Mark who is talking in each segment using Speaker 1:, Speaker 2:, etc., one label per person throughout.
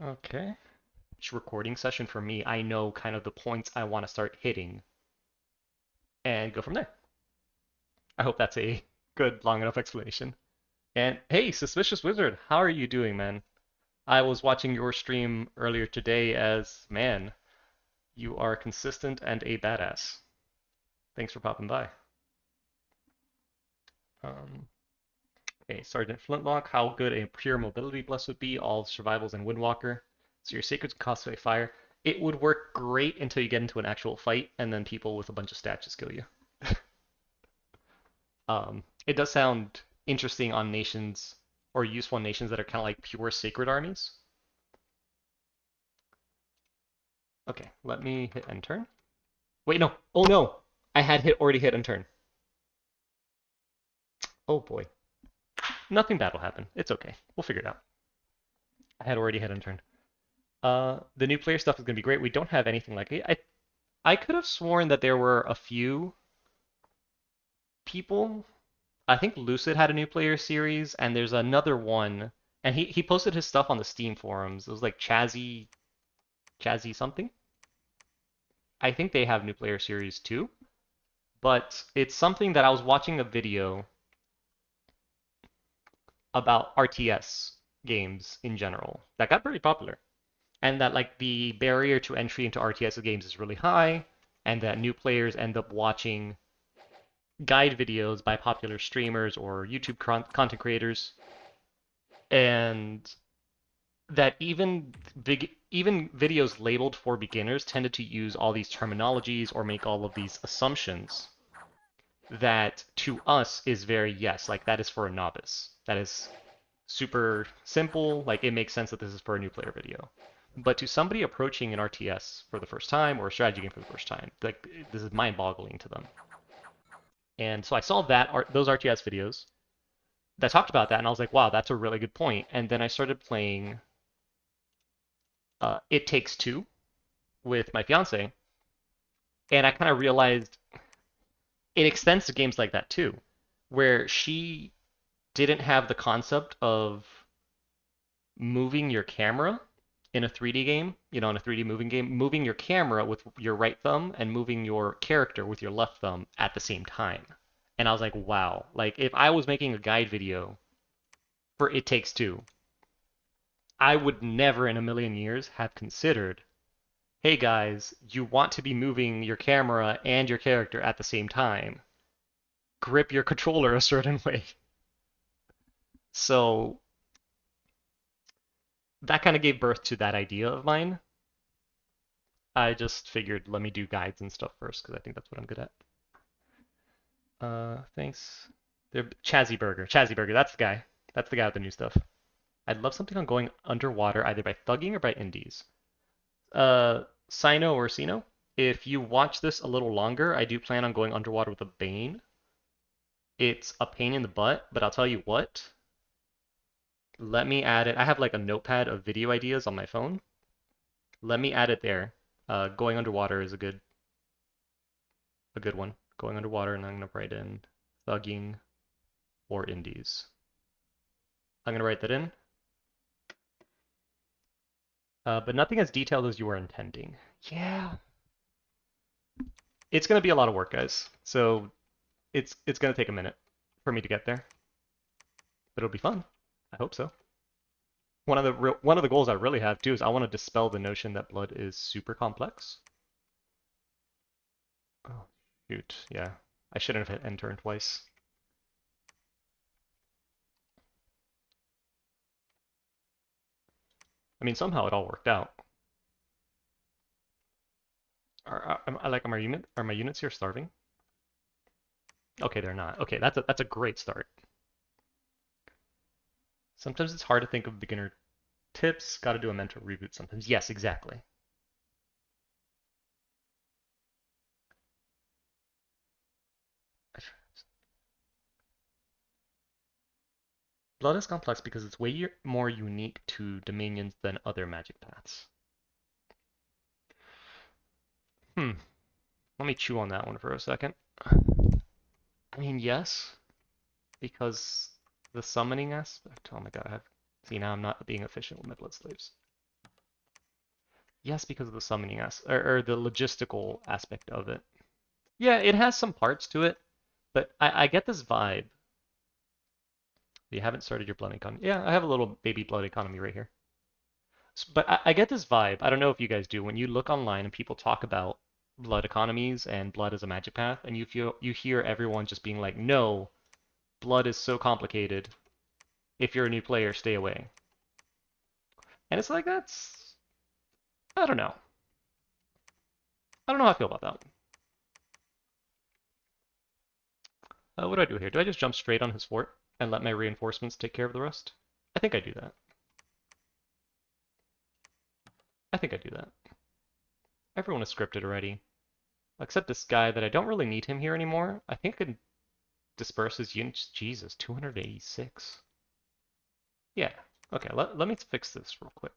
Speaker 1: Okay. Each recording session for me, I know kind of the points I want to start hitting and go from there. I hope that's a good, long enough explanation. And hey, Suspicious Wizard, how are you doing, man? I was watching your stream earlier today as, man, you are consistent and a badass. Thanks for popping by. Um, okay, Sergeant Flintlock, how good a pure mobility bless would be, all survivals and Windwalker. So your sacred cosplay fire. It would work great until you get into an actual fight, and then people with a bunch of stats just kill you. It does sound interesting on nations or useful on nations that are kind of like pure sacred armies. Okay, let me hit end turn. Wait, no. Oh no. I had already hit end turn. Oh boy. Nothing bad will happen. It's okay. We'll figure it out. I had already hit end turn. The new player stuff is gonna be great. We don't have anything like it. I could have sworn that there were a few people. I think Lucid had a new player series, and there's another one, and he posted his stuff on the Steam forums. It was like Chazzy something. I think they have new player series too, but it's something that I was watching a video about RTS games in general that got very popular, and that like the barrier to entry into RTS games is really high, and that new players end up watching guide videos by popular streamers or YouTube content creators, and that even videos labeled for beginners tended to use all these terminologies or make all of these assumptions that to us is very yes, like that is for a novice. That is super simple, like it makes sense that this is for a new player video. But to somebody approaching an RTS for the first time or a strategy game for the first time, like this is mind-boggling to them. And so I saw those RTS videos that talked about that, and I was like, wow, that's a really good point. And then I started playing It Takes Two with my fiance, and I kind of realized it extends to games like that too, where she didn't have the concept of moving your camera in a 3D game, in a 3D moving game, moving your camera with your right thumb and moving your character with your left thumb at the same time. And I was like, wow, like if I was making a guide video for It Takes Two, I would never in a million years have considered, hey guys, you want to be moving your camera and your character at the same time. Grip your controller a certain way. So that kind of gave birth to that idea of mine. I just figured let me do guides and stuff first because I think that's what I'm good at. Thanks. Chazzy Burger, that's the guy. That's the guy with the new stuff. I'd love something on going underwater either by thugging or by indies. Sino or Sino, if you watch this a little longer, I do plan on going underwater with a Bane. It's a pain in the butt, but I'll tell you what. Let me add it. I have like a notepad of video ideas on my phone. Let me add it there. Going underwater is a good one. Going underwater, and I'm gonna write in thugging or indies. I'm gonna write that in. But nothing as detailed as you were intending. Yeah, it's gonna be a lot of work, guys. So it's gonna take a minute for me to get there, but it'll be fun. I hope so. One of the goals I really have too is I want to dispel the notion that blood is super complex. Oh, shoot. Yeah. I shouldn't have hit end turn twice. I mean, somehow it all worked out. Are my units here starving? Okay, they're not. Okay, that's a great start. Sometimes it's hard to think of beginner tips. Got to do a mental reboot sometimes. Yes, exactly. Blood is complex because it's way more unique to dominions than other magic paths. Hmm. Let me chew on that one for a second. I mean, yes, because the summoning aspect. Oh my god, see now I'm not being efficient with my blood slaves. Yes, because of the summoning or the logistical aspect of it. Yeah, it has some parts to it, but I get this vibe. You haven't started your blood economy. Yeah, I have a little baby blood economy right here. But I get this vibe. I don't know if you guys do. When you look online and people talk about blood economies and blood as a magic path, and you hear everyone just being like, "No, blood is so complicated. If you're a new player, stay away." And it's like that's I don't know. I don't know how I feel about that. What do I do here? Do I just jump straight on his fort and let my reinforcements take care of the rest? I think I do that. I think I do that. Everyone is scripted already. Except this guy that I don't really need him here anymore. I think I can disperse his units. Jesus, 286. Yeah. Okay, let me fix this real quick.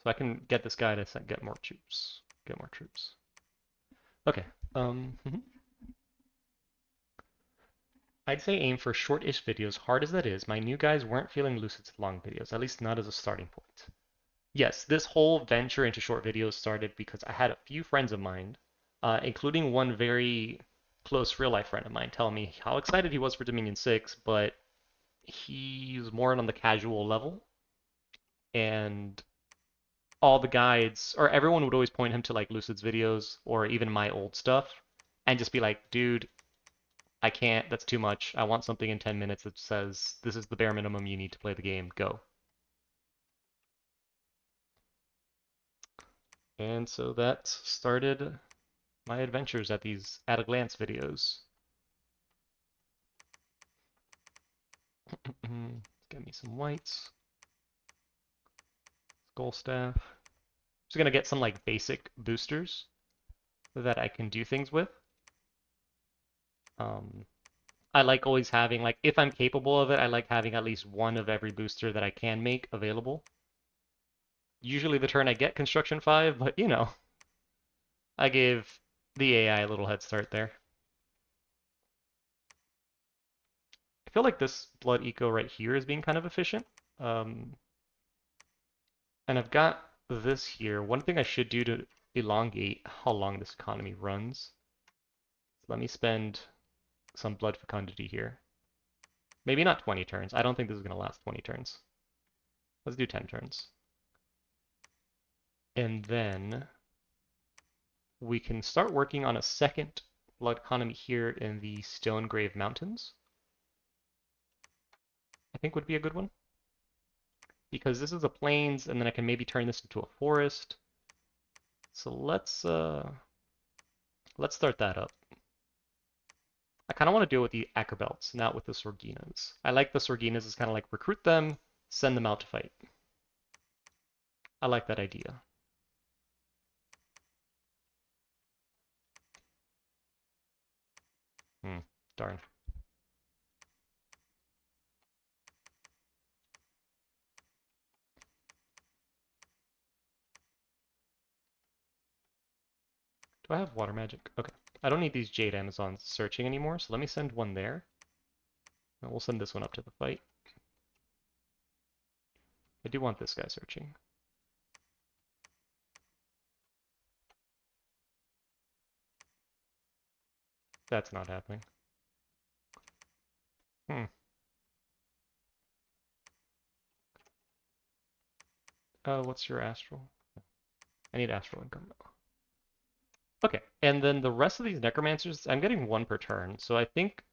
Speaker 1: So I can get this guy to get more troops. Get more troops. Okay. I'd say aim for short-ish videos, hard as that is. My new guys weren't feeling Lucid's long videos, at least not as a starting point. Yes, this whole venture into short videos started because I had a few friends of mine, including one very close real-life friend of mine, tell me how excited he was for Dominion 6, but he's more on the casual level, and all the guides, or everyone would always point him to like Lucid's videos or even my old stuff, and just be like, dude, I can't, that's too much. I want something in 10 minutes that says, this is the bare minimum you need to play the game, go. And so that started my adventures at these at a glance videos. Get me some whites. Skull staff. Just gonna get some like basic boosters that I can do things with. Um, I like always having like if I'm capable of it, I like having at least one of every booster that I can make available. Usually the turn I get construction 5, but you know, I gave the AI a little head start there. I feel like this blood eco right here is being kind of efficient. Um, and I've got this here. One thing I should do to elongate how long this economy runs. Let me spend some blood fecundity here. Maybe not 20 turns. I don't think this is going to last 20 turns. Let's do 10 turns. And then we can start working on a second blood economy here in the Stone Grave Mountains. I think would be a good one. Because this is a plains, and then I can maybe turn this into a forest. So let's start that up. I kind of want to deal with the Acrobelts, not with the Sorginas. I like the Sorginas as kind of like recruit them, send them out to fight. I like that idea. Darn. Do I have water magic? Okay. I don't need these Jade Amazons searching anymore, so let me send one there. And we'll send this one up to the fight. I do want this guy searching. That's not happening. What's your astral? I need astral income. Okay, and then the rest of these necromancers, I'm getting one per turn, so I think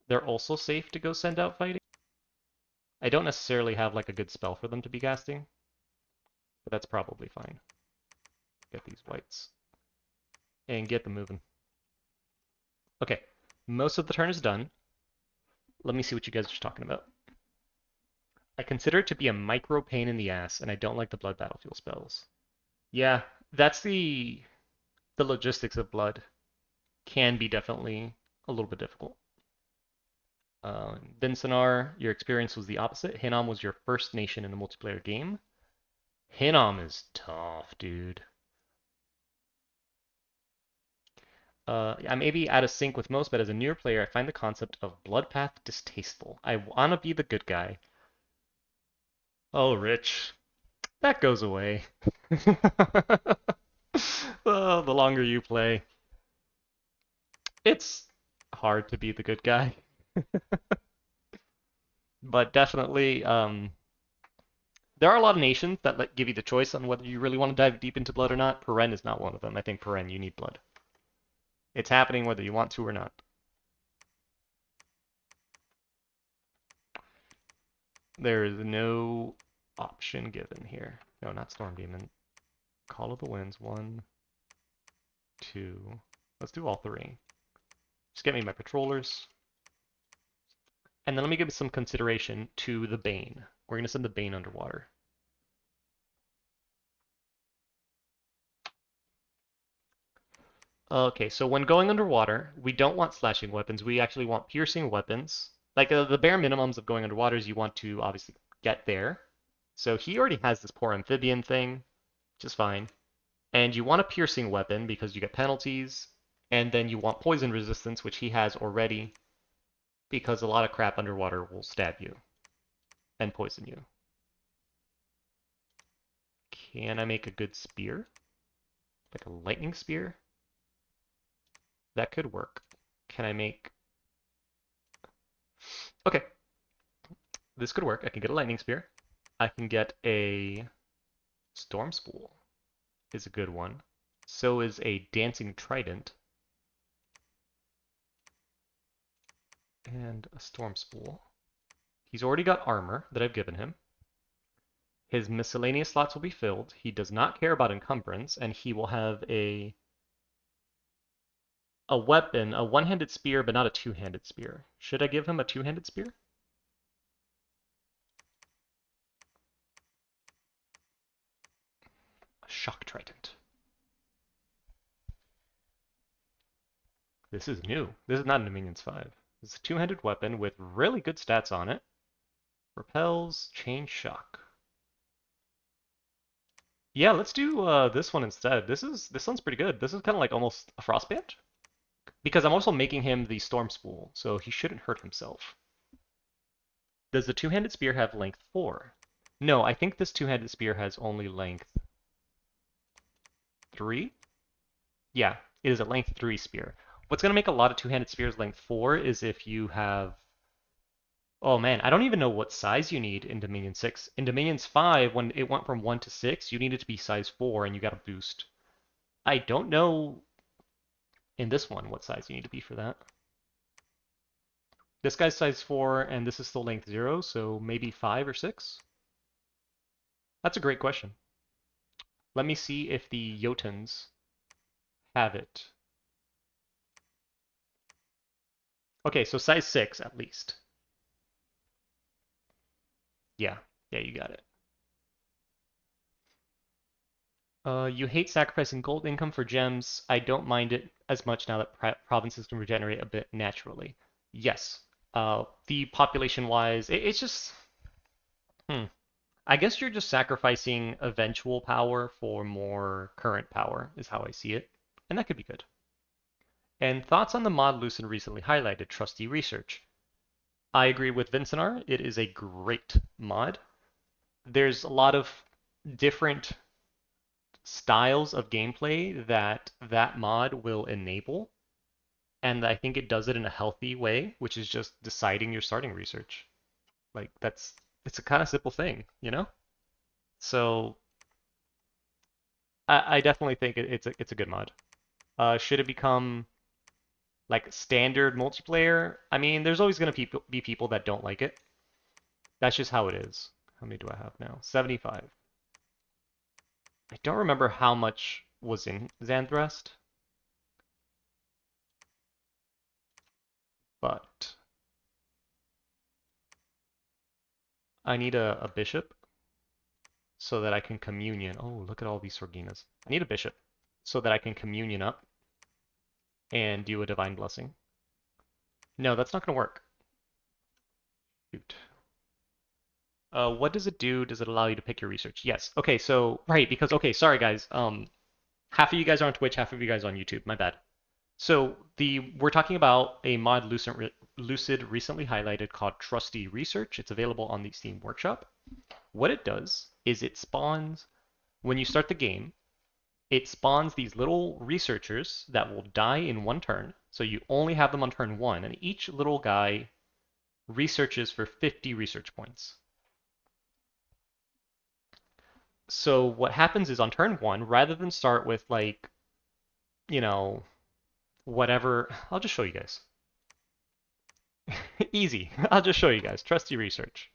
Speaker 1: they're also safe to go send out fighting. I don't necessarily have like a good spell for them to be casting, but that's probably fine. Get these whites and get them moving. Okay, most of the turn is done. Let me see what you guys are talking about. I consider it to be a micro pain in the ass, and I don't like the blood battlefield spells. Yeah, that's the logistics of blood can be definitely a little bit difficult. Dinsanar, your experience was the opposite. Hinnom was your first nation in a multiplayer game. Hinnom is tough, dude. I may be out of sync with most, but as a newer player, I find the concept of Bloodpath distasteful. I wanna be the good guy. Oh, Rich, that goes away. Oh, the longer you play, it's hard to be the good guy. But definitely, there are a lot of nations that give you the choice on whether you really want to dive deep into blood or not. Pyrene is not one of them. I think Pyrene, you need blood. It's happening whether you want to or not. There is no option given here. No, not Storm Demon. Call of the Winds. 1, 2. Let's do all 3. Just get me my patrollers. And then let me give some consideration to the Bane. We're going to send the Bane underwater. Okay, so when going underwater, we don't want slashing weapons. We actually want piercing weapons. Like the bare minimums of going underwater is you want to obviously get there. So he already has this poor amphibian thing, which is fine. And you want a piercing weapon because you get penalties. And then you want poison resistance, which he has already, because a lot of crap underwater will stab you and poison you. Can I make a good spear? Like a lightning spear? That could work. Can I make... Okay. This could work. I can get a lightning spear. I can get a storm spool. Is a good one. So is a dancing trident. And a storm spool. He's already got armor that I've given him. His miscellaneous slots will be filled. He does not care about encumbrance, and he will have a weapon, a one-handed spear, but not a two-handed spear. Should I give him a two-handed spear? A shock trident. This is new. This is not in Dominions 5. It's a two-handed weapon with really good stats on it. Repels, chain shock. Yeah, let's do this one instead. This one's pretty good. This is kind of like almost a frostband. Because I'm also making him the storm spool, so he shouldn't hurt himself. Does the two-handed spear have length 4? No, I think this two-handed spear has only length 3. Yeah, it is a length 3 spear. What's going to make a lot of two-handed spears length 4 is if you have... Oh man, I don't even know what size you need in Dominion 6. In Dominions 5, when it went from 1 to 6, you needed to be size 4 and you got a boost. I don't know in this one what size you need to be for that. This guy's size 4 and this is still length 0, so maybe 5 or 6? That's a great question. Let me see if the Jotuns have it. Okay, so size 6 at least. Yeah, you got it. You hate sacrificing gold income for gems. I don't mind it as much now that provinces can regenerate a bit naturally. Yes. The population-wise, it's just... I guess you're just sacrificing eventual power for more current power, is how I see it. And that could be good. And thoughts on the mod Lucen recently highlighted, Trusty Research. I agree with Vincenar. It is a great mod. There's a lot of different styles of gameplay that mod will enable. And I think it does it in a healthy way, which is just deciding your starting research. Like it's a kind of simple thing, you know? So I definitely think it's a good mod. Should it become like standard multiplayer? I mean, there's always going to be people that don't like it. That's just how it is. How many do I have now? 75. I don't remember how much was in Zanth, but I need a bishop so that I can communion. Oh, look at all these Sorginas. I need a bishop so that I can communion up and do a divine blessing. No, that's not going to work. Shoot. What does it do? Does it allow you to pick your research? Yes. Okay, so, right, because, okay, sorry guys. Half of you guys are on Twitch, half of you guys are on YouTube. My bad. So we're talking about a mod Lucid recently highlighted called Trusty Research. It's available on the Steam Workshop. What it does is it spawns, when you start the game, it spawns these little researchers that will die in one turn. So you only have them on turn one, and each little guy researches for 50 research points. So what happens is on turn one, rather than start with like, you know, whatever, I'll just show you guys. Easy. I'll just show you guys. Trusty research.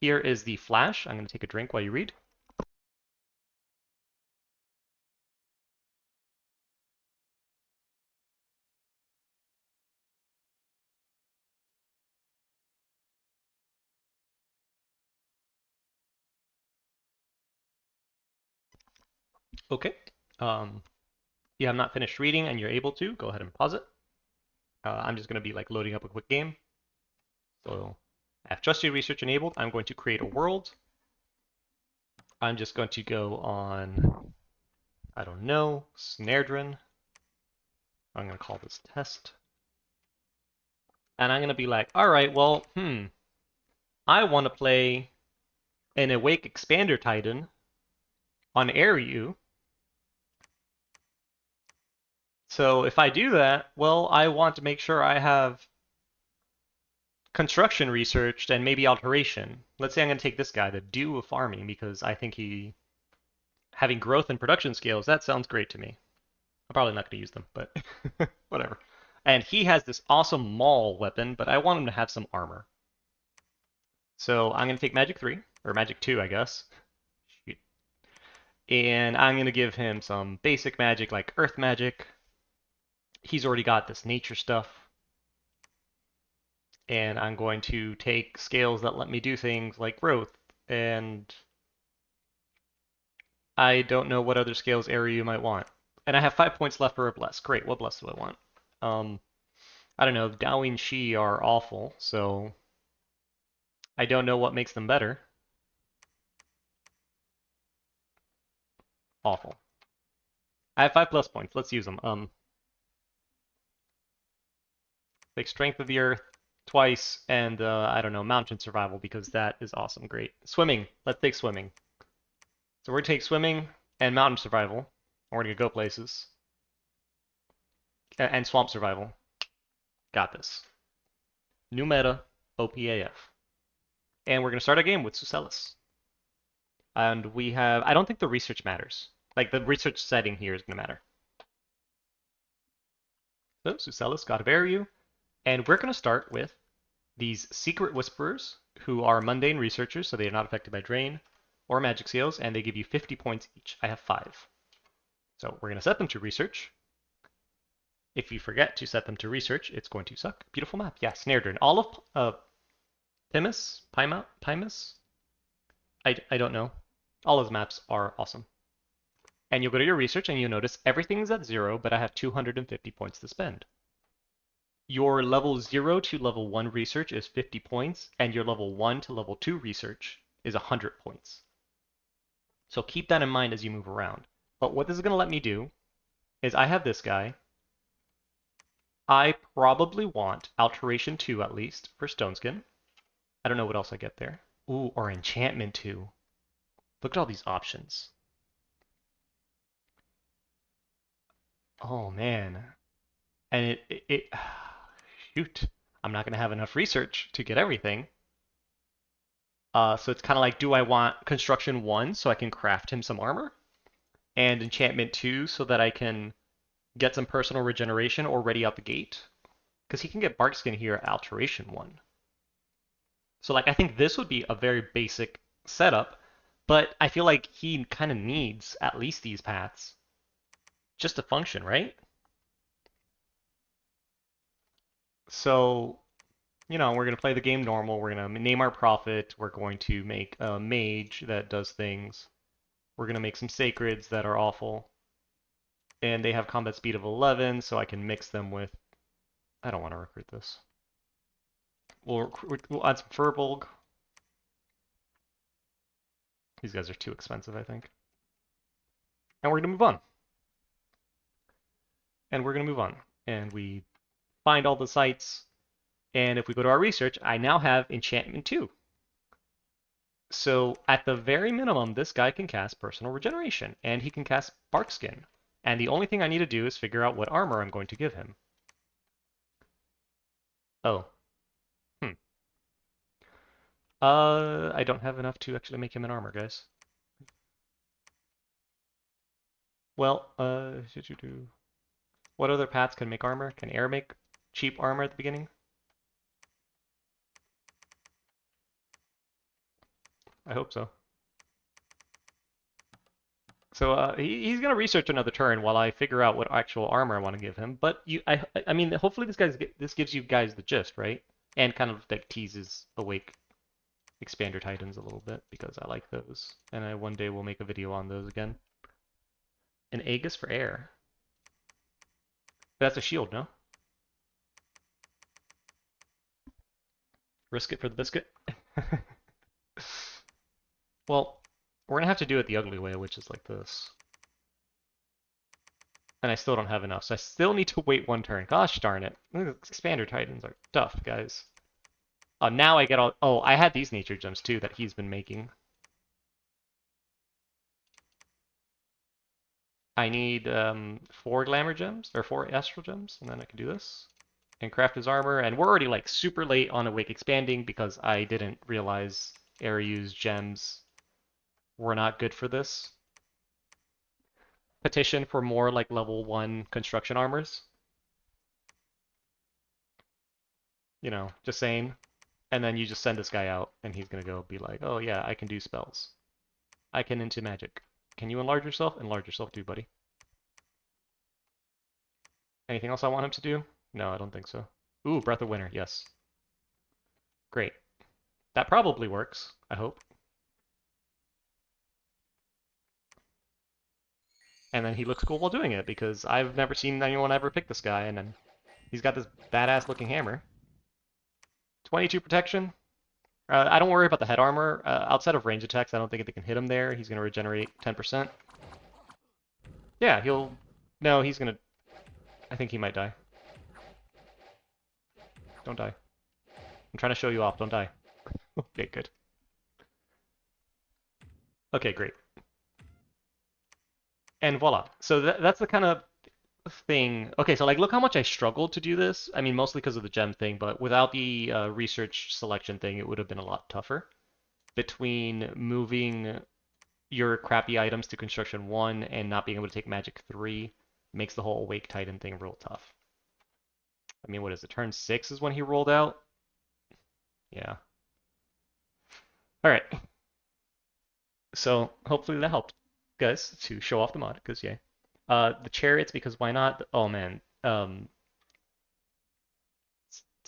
Speaker 1: Here is the flash. I'm going to take a drink while you read. Okay. You have not finished reading and you're able to, go ahead and pause it. I'm just going to be like loading up a quick game. So I have Trusty Research enabled. I'm going to create a world. I'm just going to go on, I don't know, Snaredrin. I'm going to call this test. And I'm going to be like, all right, well, I want to play an Awake Expander Titan on Airyu. So if I do that, well, I want to make sure I have construction researched and maybe alteration. Let's say I'm going to take this guy, the Dew of Farming, because I think having growth and production scales, that sounds great to me. I'm probably not going to use them, but whatever. And he has this awesome maul weapon, but I want him to have some armor. So I'm going to take Magic 3, or Magic 2, I guess. And I'm going to give him some basic magic like Earth Magic. He's already got this nature stuff. And I'm going to take scales that let me do things like growth. And I don't know what other scales area you might want. And I have 5 points left for a bless. Great, what bless do I want? I don't know, Dao and Shi are awful, so I don't know what makes them better. Awful. I have 5 plus points. Let's use them. Take Strength of the Earth twice, and I don't know, Mountain Survival, because that is awesome. Great. Swimming. Let's take swimming. So we're gonna take swimming and Mountain Survival. We're gonna go places. And Swamp Survival. Got this. New meta, OPAF. And we're gonna start a game with Sucellus. And we have, I don't think the research matters. Like the research setting here is gonna matter. So Sucellus, God of Airyu. And we're gonna start with these Secret Whisperers, who are mundane researchers, so they are not affected by Drain or Magic Seals, and they give you 50 points each. I have 5. So we're going to set them to research. If you forget to set them to research, it's going to suck. Beautiful map. Yeah, Snaredrin. All of Pimus? Pimus? I don't know. All his maps are awesome. And you'll go to your research and you'll notice everything's at 0, but I have 250 points to spend. Your level 0 to level 1 research is 50 points, and your level 1 to level 2 research is 100 points. So keep that in mind as you move around. But what this is going to let me do is I have this guy. I probably want Alteration 2 at least for Stoneskin. I don't know what else I get there. Ooh, or Enchantment 2. Look at all these options. Oh man. And shoot, I'm not going to have enough research to get everything. So it's kind of like, do I want Construction 1 so I can craft him some armor? And Enchantment 2 so that I can get some personal regeneration already out the gate? Because he can get Barkskin here at Alteration 1. So like I think this would be a very basic setup, but I feel like he kind of needs at least these paths just to function, right? So, we're going to play the game normal. We're going to name our prophet. We're going to make a mage that does things. We're going to make some sacreds that are awful. And they have combat speed of 11, so I can mix them with... I don't want to recruit this. We'll add some Furbolg. These guys are too expensive, I think. And we're going to move on. and we find all the sites. And if we go to our research, I now have enchantment 2. So at the very minimum, this guy can cast personal regeneration, and he can cast bark skin. And the only thing I need to do is figure out what armor I'm going to give him. Oh. Hmm. I don't have enough to actually make him an armor, guys. Well, what other paths can make armor? Can air make cheap armor at the beginning? I hope so. So he's gonna research another turn while I figure out what actual armor I want to give him. But I mean, hopefully this gives you guys the gist, right? And kind of like teases Awake Expander Titans a little bit because I like those, and I one day will make a video on those again. An Aegis for air. That's a shield, no? Risk it for the biscuit. Well, we're gonna have to do it the ugly way, which is like this. And I still don't have enough, so I still need to wait one turn. Gosh darn it. Expander Titans are tough, guys. Now I get all... Oh, I had these nature gems too that he's been making. I need 4 glamour gems, or 4 astral gems, and then I can do this. And craft his armor, and we're already like super late on Awake Expanding because I didn't realize Aryu's gems were not good for this. Petition for more like level 1 construction armors. You know, just saying. And then you just send this guy out, and he's gonna go be like, oh yeah, I can do spells. I can into magic. Can you enlarge yourself? Enlarge yourself too, buddy. Anything else I want him to do? No, I don't think so. Ooh, Breath of Winter, yes. Great. That probably works, I hope. And then he looks cool while doing it, because I've never seen anyone ever pick this guy, and then he's got this badass looking hammer. 22 protection. I don't worry about the head armor. Outside of range attacks, I don't think they can hit him there. He's going to regenerate 10%. Yeah, he'll... No, he's going to... I think he might die. Don't die. I'm trying to show you off. Don't die. Okay, good. Okay, great. And voila. So that's the kind of thing. Okay, so like look how much I struggled to do this. I mean, mostly because of the gem thing, but without the research selection thing, it would have been a lot tougher. Between moving your crappy items to construction 1 and not being able to take magic 3 makes the whole Awake Titan thing real tough. I mean, what is it? Turn 6 is when he rolled out? Yeah. All right. So hopefully that helped, guys, to show off the mod, because yeah. The chariots, because why not? Oh man.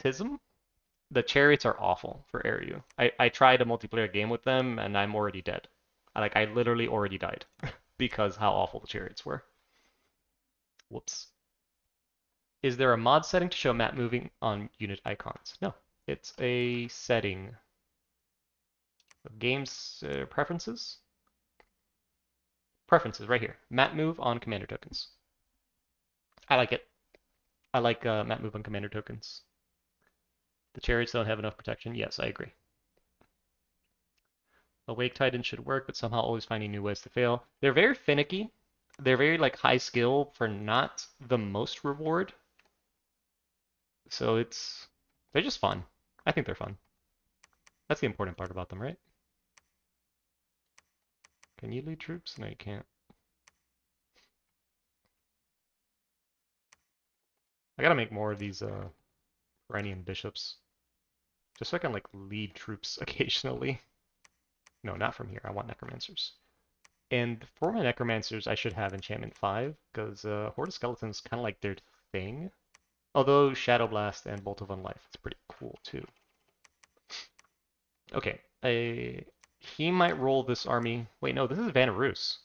Speaker 1: Tism? The chariots are awful for Airyu. I tried a multiplayer game with them and I'm already dead. I literally already died because how awful the chariots were. Whoops. Is there a mod setting to show map moving on unit icons? No. It's a setting. Games preferences? Preferences right here. Map move on commander tokens. I like it. I like map move on commander tokens. The chariots don't have enough protection. Yes, I agree. Awake Titan should work, but somehow always finding new ways to fail. They're very finicky. They're very like high skill for not the most reward. So they're just fun. I think they're fun. That's the important part about them, right? Can you lead troops? No, you can't. I gotta make more of these Iranian bishops. Just so I can like lead troops occasionally. No, not from here. I want necromancers. And for my necromancers, I should have enchantment 5, because Horde of Skeletons kind of like their thing. Although Shadow Blast and Bolt of Unlife, it's pretty cool too. Okay, he might roll this army. Wait, no, this is Vanarus.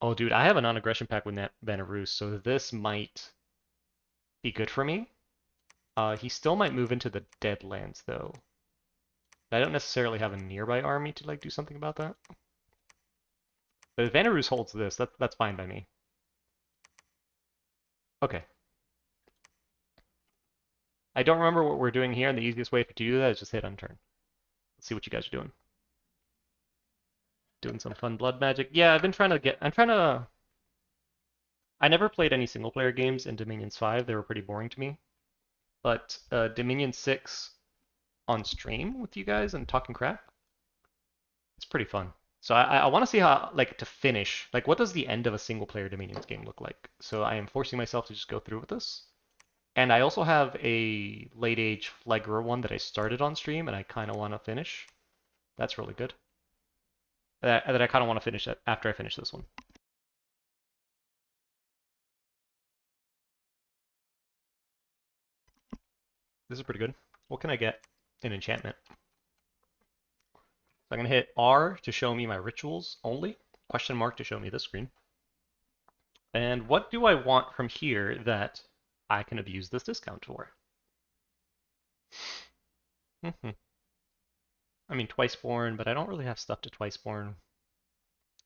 Speaker 1: Oh, dude, I have a non-aggression pack with Vanarus, so this might be good for me. He still might move into the Deadlands, though. I don't necessarily have a nearby army to like do something about that. But if Vanarus holds this, that's fine by me. Okay. I don't remember what we're doing here, and the easiest way to do that is just hit unturn. Let's see what you guys are doing. Doing some fun blood magic. Yeah, I never played any single player games in Dominions 5. They were pretty boring to me. But Dominion 6 on stream with you guys and talking crap, it's pretty fun. So I want to see how, like, to finish, like, what does the end of a single player Dominions game look like? So I am forcing myself to just go through with this. And I also have a late age Flagra one that I started on stream and I kind of want to finish. That's really good. That I kind of want to finish it after I finish this one. This is pretty good. What can I get in enchantment? So I'm going to hit R to show me my rituals only, question mark to show me this screen. And what do I want from here that I can abuse this discount for? I mean, Twiceborn, but I don't really have stuff to Twiceborn.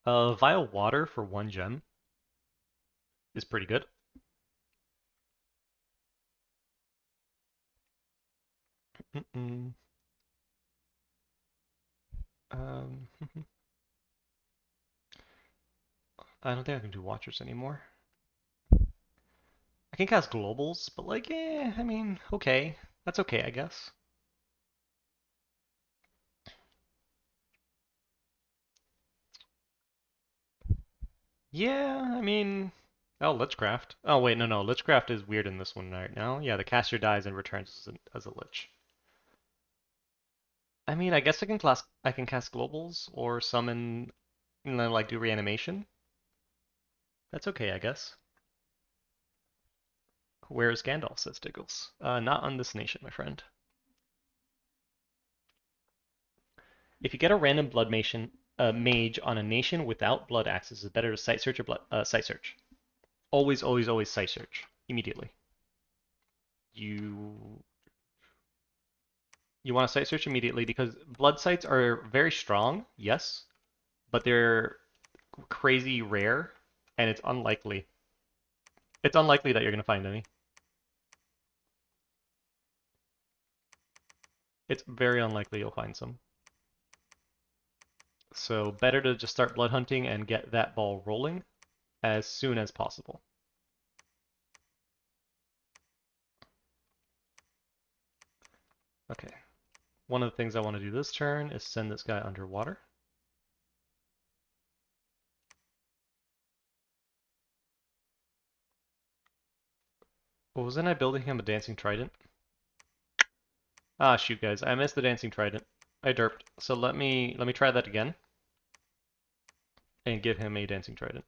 Speaker 1: Vile Water for 1 gem is pretty good. Um, I don't think I can do Watchers anymore. I can cast Globals, but like, I mean, okay. That's okay, I guess. Yeah, I mean, oh, Lichcraft. Oh, wait, no. Lichcraft is weird in this one right now. Yeah, the caster dies and returns as a Lich. I mean, I guess I can cast Globals or summon, and then like do reanimation. That's okay, I guess. Where's Gandalf, says Diggles. Not on this nation, my friend. If you get a random blood mage on a nation without blood axes, it's better to sight search or sight search. Always, always, always sight search immediately. You you want to sight search immediately because blood sights are very strong, yes, but they're crazy rare, and it's unlikely. It's unlikely that you're gonna find any. It's very unlikely you'll find some. So better to just start blood hunting and get that ball rolling as soon as possible. Okay. One of the things I want to do this turn is send this guy underwater. Well, wasn't I building him a dancing trident? Ah, shoot, guys, I missed the dancing trident. I derped. So let me try that again and give him a dancing trident.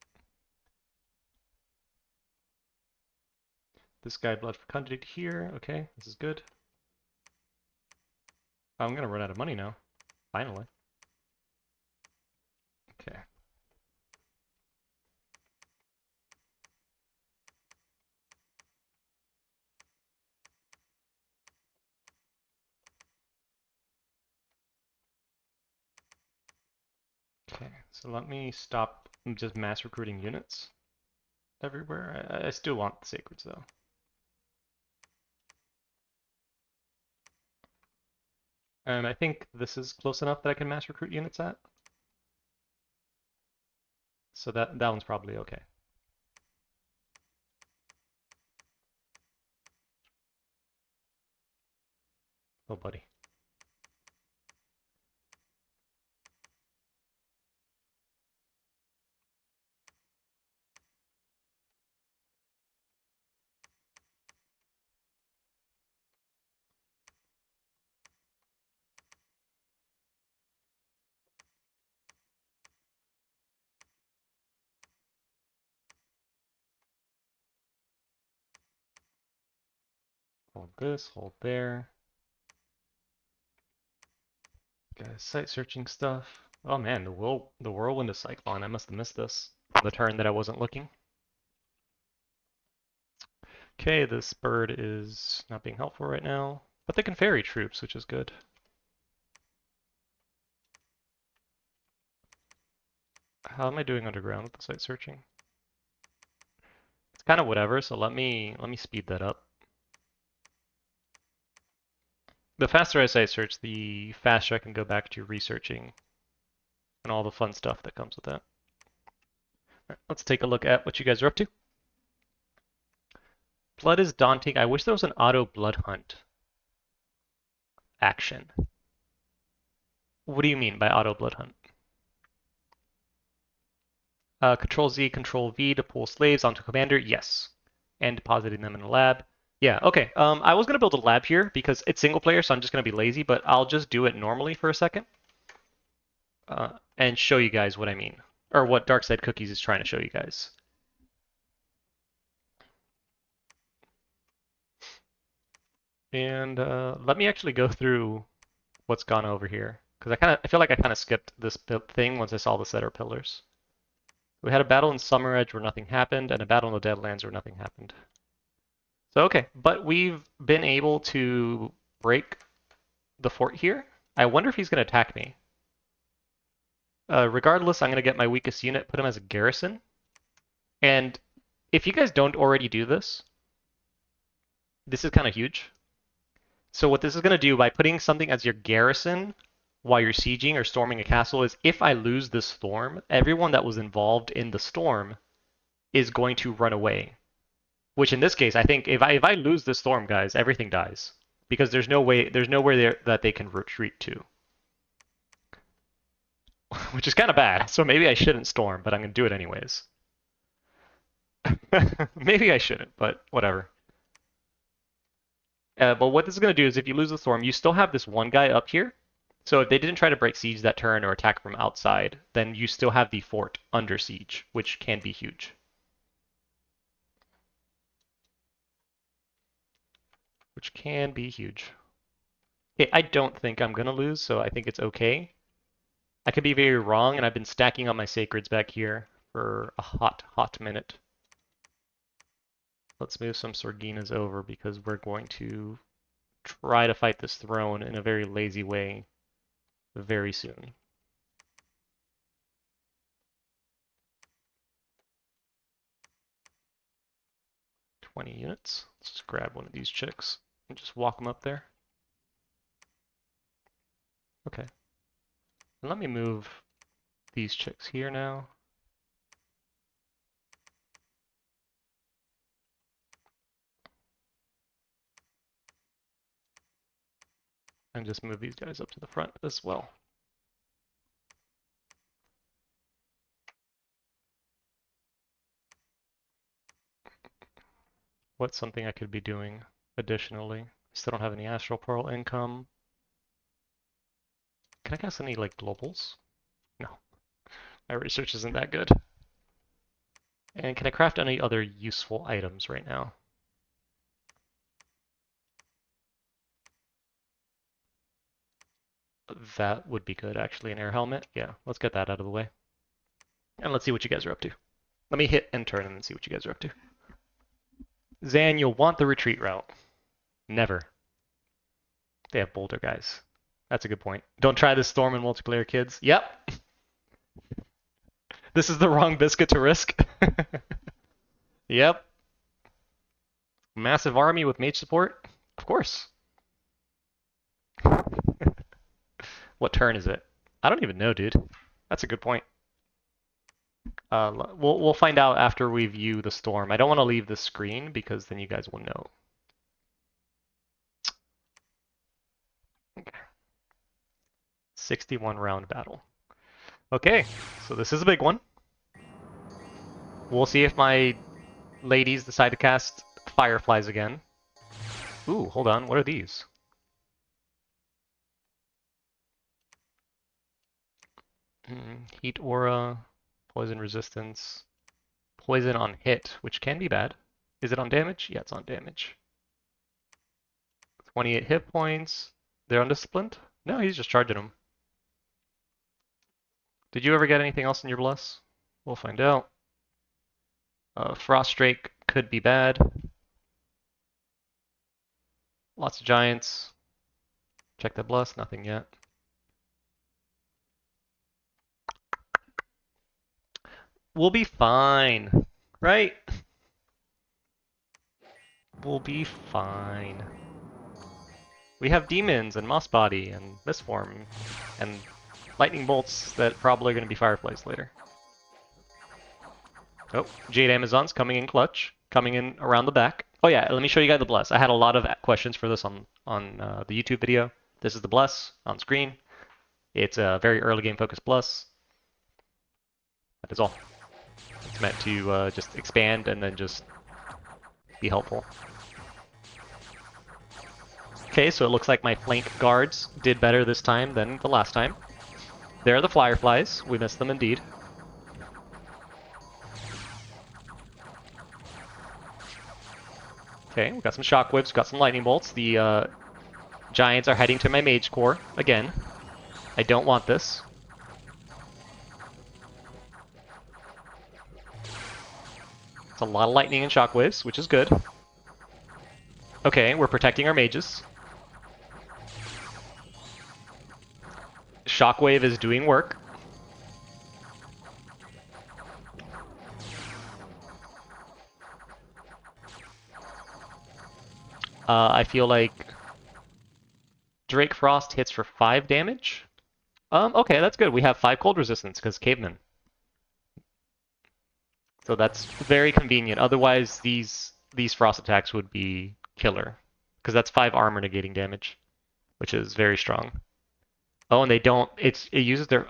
Speaker 1: This guy blood fecundity here. Okay, this is good. I'm gonna run out of money now. Finally. Okay. Okay, so let me stop just mass recruiting units everywhere. I still want the sacreds though. And I think this is close enough that I can mass recruit units at. So that one's probably okay. Oh, buddy. Hold this, hold there. Guys, site searching stuff. Oh man, the whirlwind of Cyclone. I must have missed this. The turn that I wasn't looking. Okay, this bird is not being helpful right now, but they can ferry troops, which is good. How am I doing underground with the site searching? It's kind of whatever, so let me speed that up. The faster I site search, the faster I can go back to researching and all the fun stuff that comes with that. All right, let's take a look at what you guys are up to. Blood is daunting. I wish there was an auto blood hunt action. What do you mean by auto blood hunt? Control Z, Control V to pull slaves onto Commander. Yes. And depositing them in a lab. Yeah, okay. I was going to build a lab here because it's single player, so I'm just going to be lazy, but I'll just do it normally for a second and show you guys what I mean, or what Darkside Cookies is trying to show you guys. And let me actually go through what's gone over here, because I feel like I kind of skipped this thing once I saw the setter pillars. We had a battle in Summer Edge where nothing happened, and a battle in the Deadlands where nothing happened. So okay, but we've been able to break the fort here. I wonder if he's going to attack me. Regardless, I'm going to get my weakest unit, put him as a garrison. And if you guys don't already do this, this is kind of huge. So what this is going to do by putting something as your garrison while you're sieging or storming a castle is if I lose this storm, everyone that was involved in the storm is going to run away. Which in this case, I think if I lose this storm, guys, everything dies. Because there's nowhere there that they can retreat to. Which is kind of bad, so maybe I shouldn't storm, but I'm going to do it anyways. Maybe I shouldn't, but whatever. But what this is going to do is if you lose the storm, you still have this one guy up here. So if they didn't try to break siege that turn or attack from outside, then you still have the fort under siege, which can be huge. Which can be huge. Okay, I don't think I'm going to lose, so I think it's okay. I could be very wrong, and I've been stacking up my sacreds back here for a hot minute. Let's move some Sorginas over because we're going to try to fight this throne in a very lazy way very soon. "20 units. Let's just grab one of these chicks and just walk them up there. Okay. And let me move these chicks here now. And just move these guys up to the front as well. What's something I could be doing additionally? Still don't have any Astral Pearl income. Can I cast any, like, globals? No. My research isn't that good. And can I craft any other useful items right now? That would be good, actually, an air helmet. Yeah, let's get that out of the way. And let's see what you guys are up to. Let me hit enter and then see what you guys are up to. Zan, you'll want the retreat route. Never. They have boulder guys. That's a good point. Don't try this storm in multiplayer, kids. Yep. This is the wrong biscuit to risk. Yep. Massive army with mage support? Of course. What turn is it? I don't even know, dude. That's a good point. We'll find out after we view the storm. I don't want to leave the screen because then you guys will know. Okay. 61 round battle. Okay, so this is a big one. We'll see if my ladies decide to cast fireflies again. Ooh, hold on. What are these? Heat aura, poison resistance, poison on hit, which can be bad. Is it on damage? Yeah, it's on damage. 28 hit points. They're undisciplined? No, he's just charging them. Did you ever get anything else in your bless? We'll find out. Frost Drake could be bad. Lots of giants. Check the bless, nothing yet. We'll be fine, right? We'll be fine. We have demons and moss body and mistform and lightning bolts that probably are going to be fireflies later. Oh, Jade Amazon's coming in clutch, coming in around the back. Oh yeah, let me show you guys the bless. I had a lot of questions for this on the YouTube video. This is the bless on screen. It's a very early game focused bless. That is all. It's meant to just expand and then just be helpful. Okay, so it looks like my flank guards did better this time than the last time. There are the fireflies. We missed them indeed. Okay, we got some shockwaves, got some lightning bolts. The giants are heading to my mage core again. I don't want this. It's a lot of lightning and shockwaves, which is good. Okay, we're protecting our mages. Shockwave is doing work. I feel like Drake Frost hits for 5 damage. Okay, that's good. We have 5 cold resistance because cavemen. So that's very convenient. Otherwise, these frost attacks would be killer because that's 5 armor negating damage, which is very strong. Oh, and they don't. It uses their.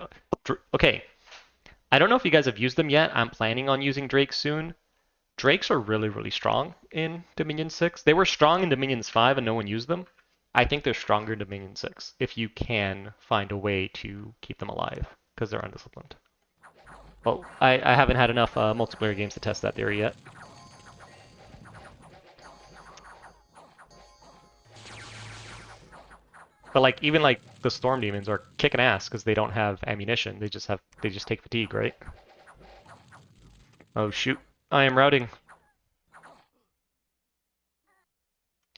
Speaker 1: Okay, I don't know if you guys have used them yet. I'm planning on using Drakes soon. Drakes are really, really strong in Dominion 6. They were strong in Dominions 5 and no one used them. I think they're stronger in Dominion 6 if you can find a way to keep them alive because they're undisciplined. Well, I haven't had enough multiplayer games to test that theory yet. But like even like the Storm Demons are kicking ass because they don't have ammunition. They just take fatigue, right? Oh shoot. I am routing.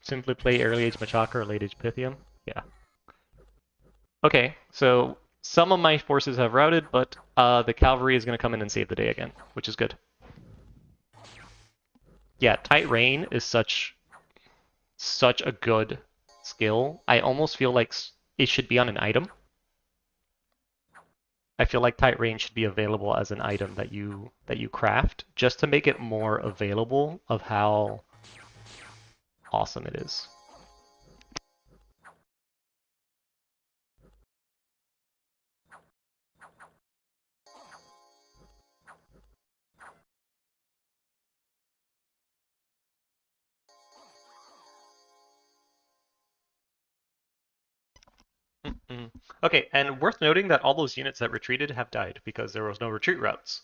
Speaker 1: Simply play early age Machaka or late age Pythium. Yeah. Okay, so some of my forces have routed, but the cavalry is going to come in and save the day again, which is good. Yeah, Tight Rain is such a good skill. I almost feel like it should be on an item. I feel like Tight Rain should be available as an item that you craft, just to make it more available of how awesome it is. Okay, and worth noting that all those units that retreated have died because there was no retreat routes.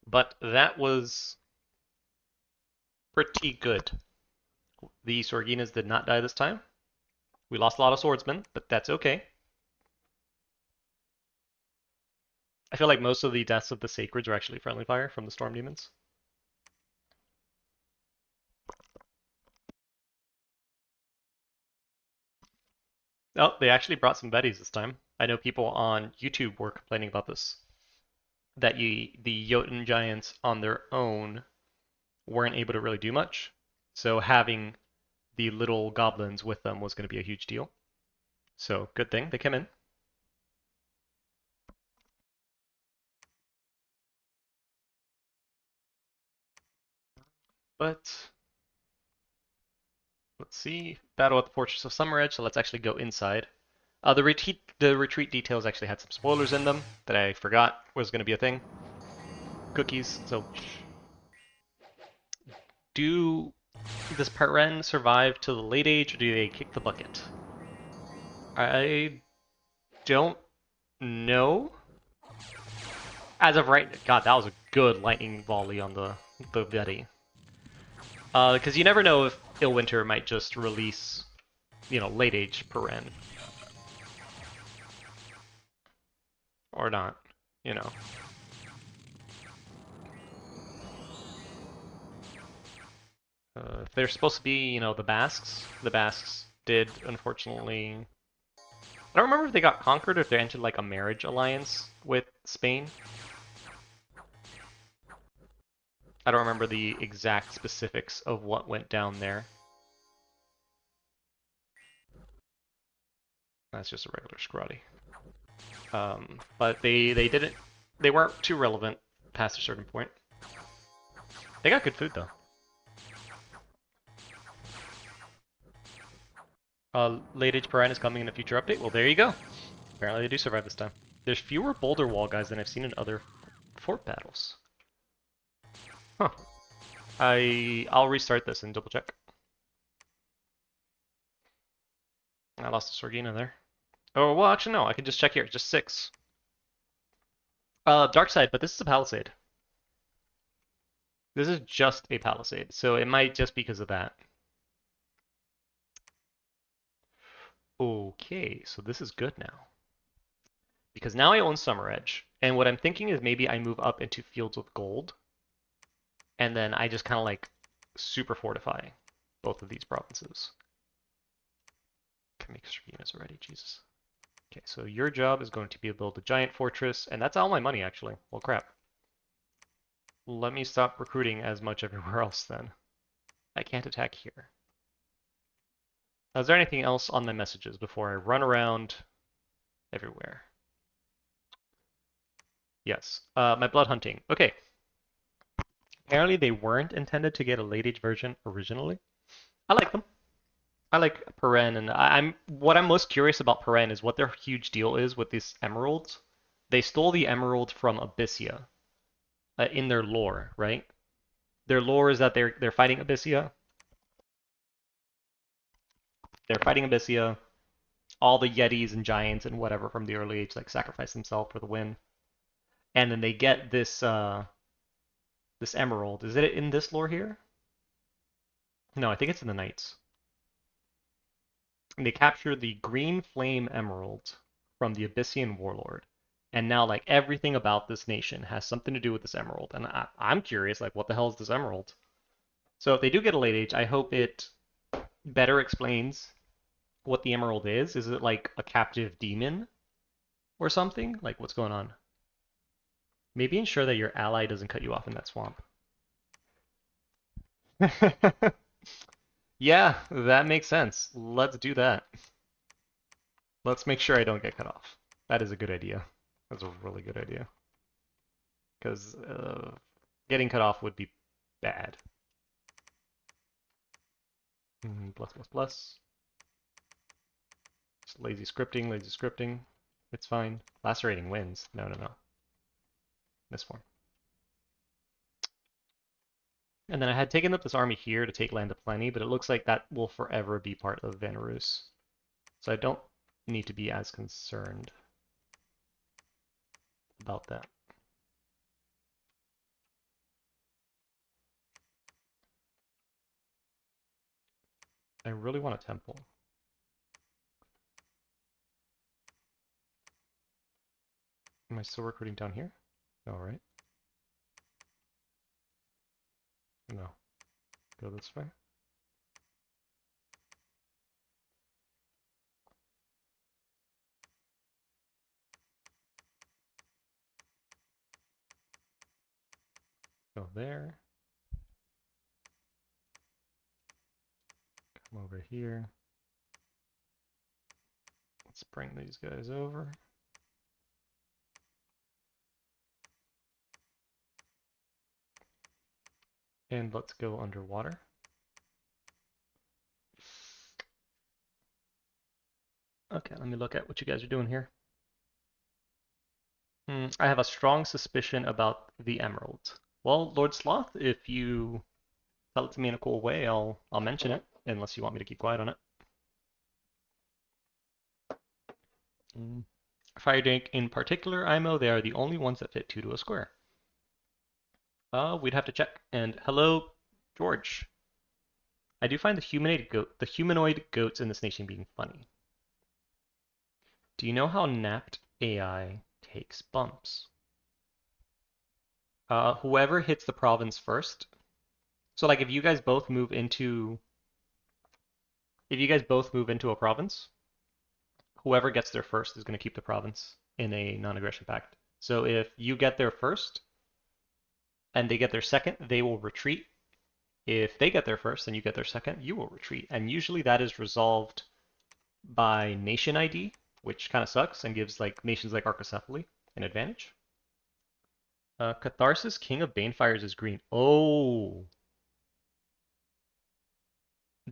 Speaker 1: But that was pretty good. The Sorginas did not die this time. We lost a lot of swordsmen, but that's okay. I feel like most of the deaths of the Sacreds are actually friendly fire from the Storm Demons. Oh, they actually brought some Bettys this time. I know people on YouTube were complaining about this. That the Jotun Giants on their own weren't able to really do much. So having the little goblins with them was going to be a huge deal. So good thing they came in. But let's see. Battle at the Fortress of Summeredge, so let's actually go inside. The retreat details actually had some spoilers in them that I forgot was going to be a thing. Cookies, so does Pyrene survive to the late age, or do they kick the bucket? I don't know. As of right, God, that was a good lightning volley on the Betty. Because you never know if Illwinter might just release, late age Pyrene. Or not, If they're supposed to be, the Basques did, unfortunately... I don't remember if they got conquered or if they entered, like, a marriage alliance with Spain. I don't remember the exact specifics of what went down there. That's just a regular Scrotty. But they didn't. They weren't too relevant past a certain point. They got good food though. Late Age Pyrene is coming in a future update. Well, there you go. Apparently they do survive this time. There's fewer boulder wall guys than I've seen in other fort battles. Huh. I'll restart this and double check. I lost a Sorgina there. Oh, well, actually, no. I can just check here. Just 6. Dark side, but this is a palisade. This is just a palisade, so it might just because of that. Okay, so this is good now. Because now I own Summer Edge, and what I'm thinking is maybe I move up into Fields with Gold, and then I just kind of like super fortify both of these provinces. Can make Serginas already, Jesus. Okay, so your job is going to be to build a giant fortress, and that's all my money actually. Well, crap. Let me stop recruiting as much everywhere else then. I can't attack here. Is there anything else on my messages before I run around everywhere? Yes. My blood hunting. Okay. Apparently they weren't intended to get a late age version originally. I like them. I like Pyrene, and what I'm most curious about Pyrene is what their huge deal is with these emeralds. They stole the emerald from Abyssia in their lore, right? Their lore is that they're fighting Abyssia. They're fighting Abyssia. All the Yetis and giants and whatever from the early age like sacrifice themselves for the win. And then they get this this emerald. Is it in this lore here? No, I think it's in the Knights. And they capture the green flame emerald from the Abyssian warlord. And now like everything about this nation has something to do with this emerald. And I'm curious, like what the hell is this emerald? So if they do get a late age, I hope it better explains what the emerald is. Is it like a captive demon or something? Like what's going on? Maybe ensure that your ally doesn't cut you off in that swamp. Yeah, that makes sense. Let's do that. Let's make sure I don't get cut off. That is a good idea. That's a really good idea. Because getting cut off would be bad. Plus, plus, plus. Just lazy scripting, lazy scripting. It's fine. Lacerating wins. No, no, no. This form. And then I had taken up this army here to take Land of Plenty, but it looks like that will forever be part of Vanarus. So I don't need to be as concerned about that. I really want a temple. Am I still recruiting down here? No, right? No. Go this way. Go there. Come over here. Let's bring these guys over. And let's go underwater. Okay, let me look at what you guys are doing here. I have a strong suspicion about the emerald. Well, Lord Sloth, if you tell it to me in a cool way, I'll mention it, unless you want me to keep quiet on it. Fire Drink in particular, IMO, they are the only ones that fit 2 to a square. We'd have to check. And hello, George. I do find the humanoid goats in this nation being funny. Do you know how napped AI takes bumps? Whoever hits the province first. So like if you guys both move into a province, whoever gets there first is going to keep the province in a non-aggression pact. So if you get there first, and they get their second, they will retreat. If they get there first, then you get their second, you will retreat. And usually that is resolved by nation ID, which kind of sucks and gives like nations like Archocephaly an advantage. Catharsis, King of Banefires is green. Oh,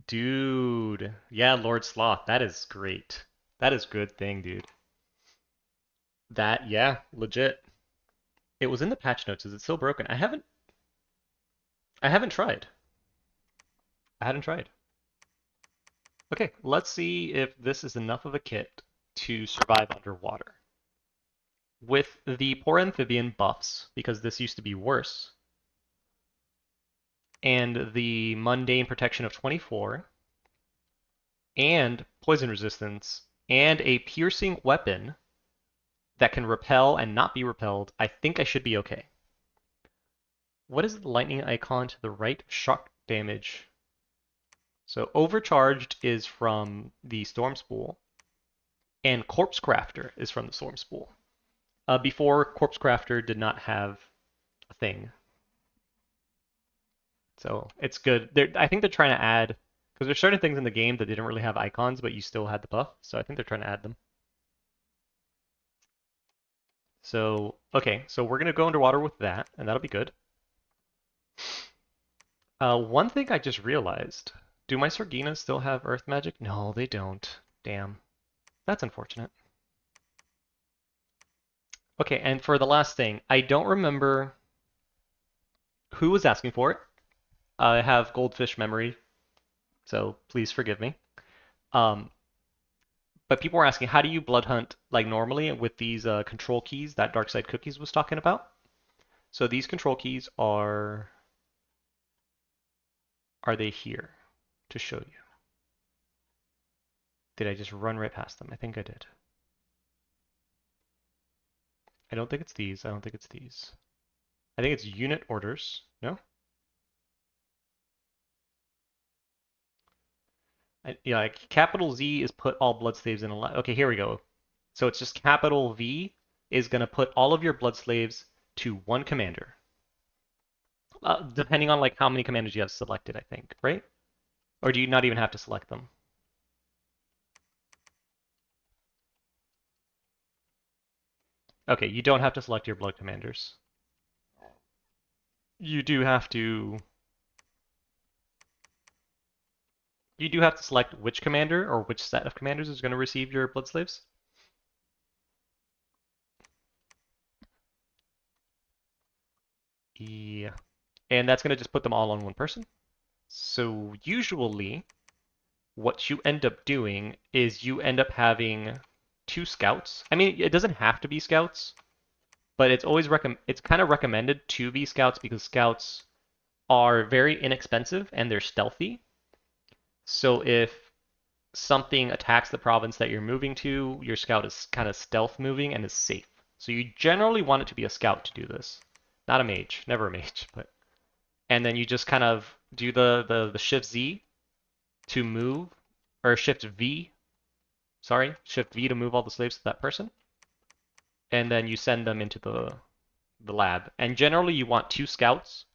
Speaker 1: dude. Yeah, Lord Sloth. That is great. That is good thing, dude. That, yeah, legit. It was in the patch notes. Is it still broken? I haven't tried. I hadn't tried. Okay, let's see if this is enough of a kit to survive underwater. With the poor amphibian buffs, because this used to be worse, and the mundane protection of 24, and poison resistance, and a piercing weapon that can repel and not be repelled, I think I should be okay. What is the lightning icon to the right? Shock damage. So overcharged is from the Storm Spool, and Corpse Crafter is from the Storm Spool. Before, Corpse Crafter did not have a thing. So it's good. I think they're trying to add, because there's certain things in the game that didn't really have icons, but you still had the buff. So I think they're trying to add them. So, okay, so we're going to go underwater with that, and that'll be good. One thing I just realized, do my Sorginas still have Earth Magic? No, they don't. Damn. That's unfortunate. Okay, and for the last thing, I don't remember who was asking for it. I have goldfish memory, so please forgive me. Um, but people were asking, how do you blood hunt like normally with these control keys that Darkside Cookies was talking about? So these control keys are they here to show you? Did I just run right past them? I think I did. I don't think it's these. I don't think it's these. I think it's unit orders. No? Yeah, like capital Z is put all blood slaves in a line. Okay, here we go. So it's just capital V is going to put all of your blood slaves to one commander. Depending on like how many commanders you have selected, I think, right? Or do you not even have to select them? Okay, you don't have to select your blood commanders. You do have to you do have to select which commander or which set of commanders is going to receive your blood slaves. Yeah. And that's going to just put them all on one person. So usually what you end up doing is you end up having two scouts. I mean, it doesn't have to be scouts, but it's kind of recommended to be scouts because scouts are very inexpensive and they're stealthy. So if something attacks the province that you're moving to, your scout is kind of stealth moving and is safe. So you generally want it to be a scout to do this, not a mage, never a mage, but and then you just kind of do the shift Z to move, or shift V, sorry, shift V to move all the slaves to that person, and then you send them into the lab. And generally you want two scouts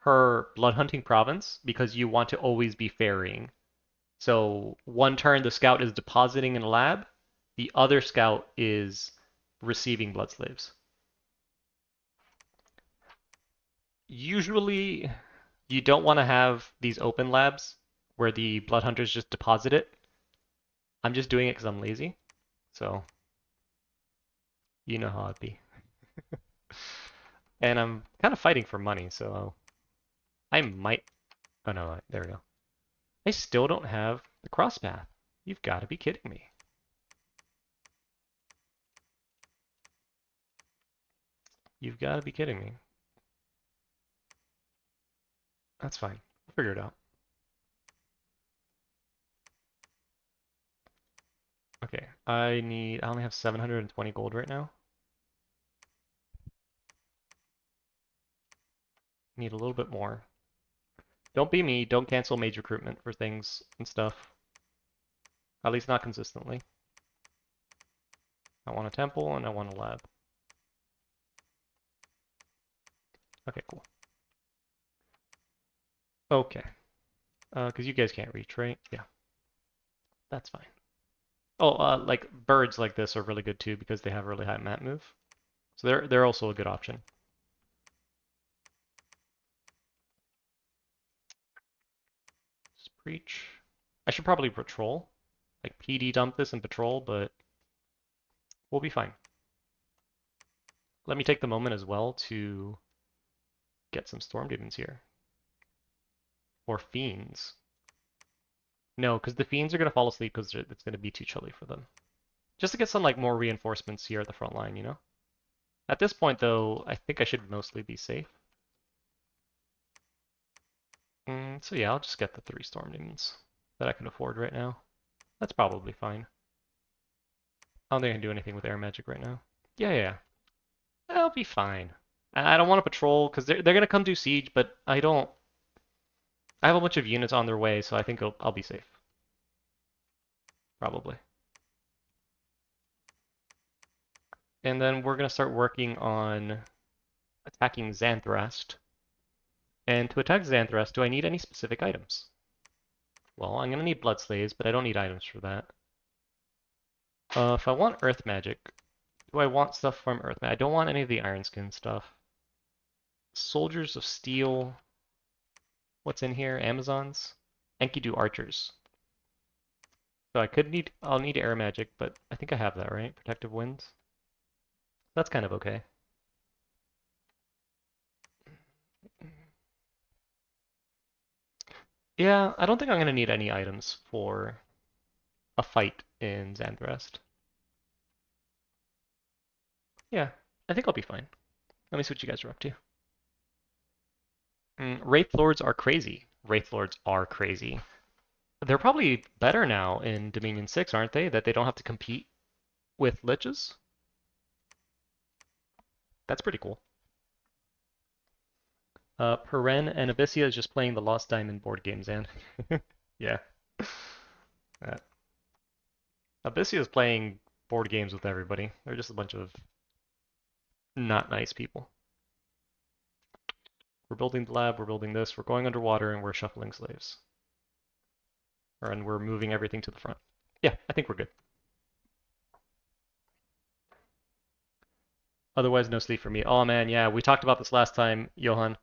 Speaker 1: per blood hunting province because you want to always be ferrying. So one turn the scout is depositing in a lab, the other scout is receiving blood slaves. Usually you don't want to have these open labs where the blood hunters just deposit it. I'm just doing it because I'm lazy. So you know how it'd be. And I'm kind of fighting for money, so I might. Oh no, there we go. I still don't have the cross path. You've got to be kidding me. You've got to be kidding me. That's fine. We'll figure it out. Okay, I only have 720 gold right now. Need a little bit more. Don't be me. Don't cancel mage recruitment for things and stuff. At least not consistently. I want a temple and I want a lab. Okay, cool. Okay. Because you guys can't reach, right? Yeah, that's fine. Oh, like birds like this are really good too because they have really high map move. So they're also a good option. Just preach. I should probably patrol. Like PD dump this and patrol, but we'll be fine. Let me take the moment as well to get some storm demons here. Or fiends. No, because the fiends are gonna fall asleep because it's gonna be too chilly for them. Just to get some like more reinforcements here at the front line, you know? At this point though, I think I should mostly be safe. So yeah, I'll just get the 3 storm demons that I can afford right now. That's probably fine. I don't think I can do anything with air magic right now. Yeah, yeah, yeah. I'll be fine. I don't want to patrol because they're gonna come do siege, but I don't. I have a bunch of units on their way, so I think I'll be safe. Probably. And then we're gonna start working on attacking Xanthrest. And to attack Xanthrest, do I need any specific items? Well, I'm gonna need blood slaves, but I don't need items for that. If I want earth magic, do I want stuff from earth magic? I don't want any of the iron skin stuff. Soldiers of steel. What's in here? Amazons? Enkidu archers. So I'll need air magic, but I think I have that, right? Protective winds. That's kind of okay. Yeah, I don't think I'm gonna need any items for a fight in Xanthrest. Yeah, I think I'll be fine. Let me see what you guys are up to. Wraith Lords are crazy. Wraith Lords are crazy. They're probably better now in Dominion 6, aren't they? That they don't have to compete with liches? That's pretty cool. Pyrene and Abyssia is just playing the Lost Diamond board games, and yeah. Uh, Abyssia is playing board games with everybody. They're just a bunch of not nice people. We're building the lab, we're building this, we're going underwater, and we're shuffling slaves. And we're moving everything to the front. Yeah, I think we're good. Otherwise, no sleep for me. Oh man, yeah, we talked about this last time, Johan.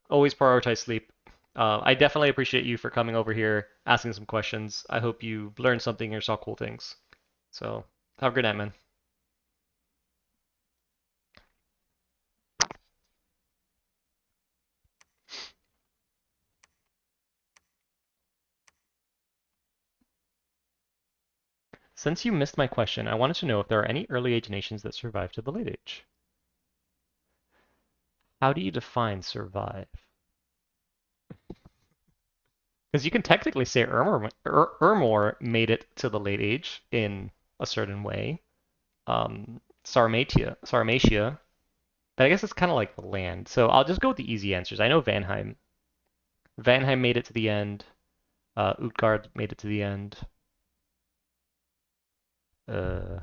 Speaker 1: Always prioritize sleep. I definitely appreciate you for coming over here, asking some questions. I hope you learned something or saw cool things. So, have a good night, man. Since you missed my question, I wanted to know if there are any early age nations that survived to the late age. How do you define survive? Because you can technically say Ermor made it to the late age in a certain way. Sarmatia, but I guess it's kind of like the land. So I'll just go with the easy answers. I know Vanheim. Vanheim made it to the end. Utgard made it to the end. Yeah.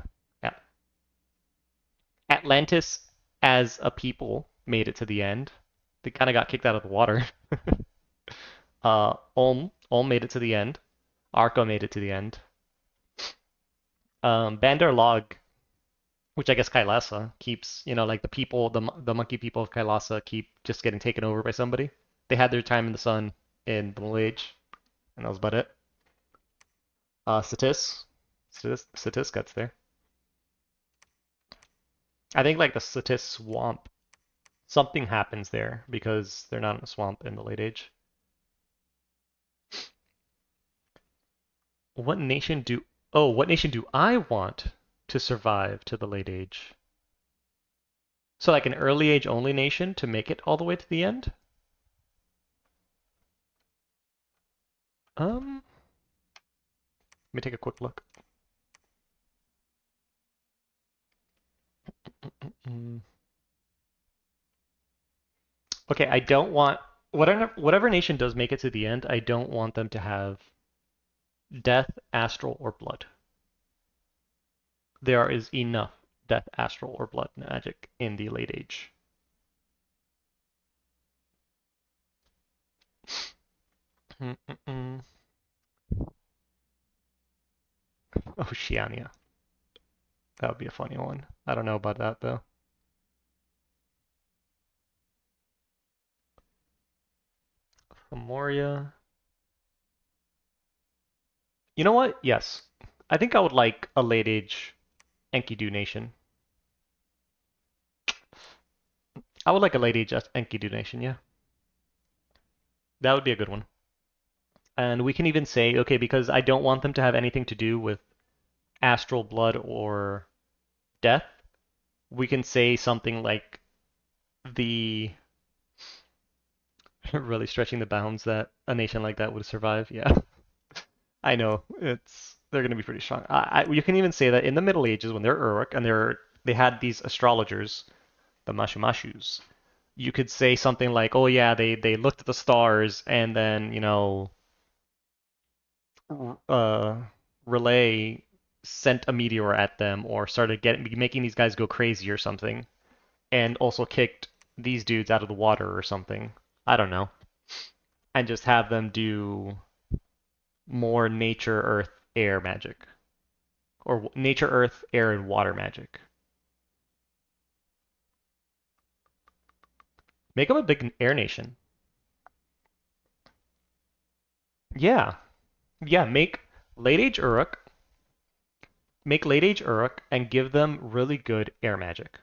Speaker 1: Atlantis as a people made it to the end. They kind of got kicked out of the water. Ulm made it to the end. Arco made it to the end. Bandar Log, which I guess Kailasa keeps, like the people, the monkey people of Kailasa keep just getting taken over by somebody. They had their time in the sun in the Middle Age, and that was about it. Satis gets there. I think like the Satis swamp, something happens there because they're not in a swamp in the late age. What nation do what nation do I want to survive to the late age? So like an early age only nation to make it all the way to the end? Let me take a quick look. Okay, I don't want whatever nation does make it to the end, I don't want them to have death, astral, or blood. There is enough death, astral, or blood magic in the late age. Mm-mm-mm. Oceania. That would be a funny one. I don't know about that though. Memoria. You know what? Yes. I think I would like a late age Enkidu nation. I would like a late age Enkidu nation, yeah. That would be a good one. And we can even say, okay, because I don't want them to have anything to do with astral blood or death, we can say something like the really stretching the bounds that a nation like that would survive. Yeah, I know they're going to be pretty strong. You can even say that in the Middle Ages when they're Uruk and they had these astrologers, the Mashumashus. You could say something like, "Oh yeah, they looked at the stars and then uh, Relay sent a meteor at them or started making these guys go crazy or something, and also kicked these dudes out of the water or something. I don't know, and just have them do more nature, earth, air magic, or nature, earth, air, and water magic. Make them a big air nation. Yeah, yeah. Make late age Uruk, and give them really good air magic.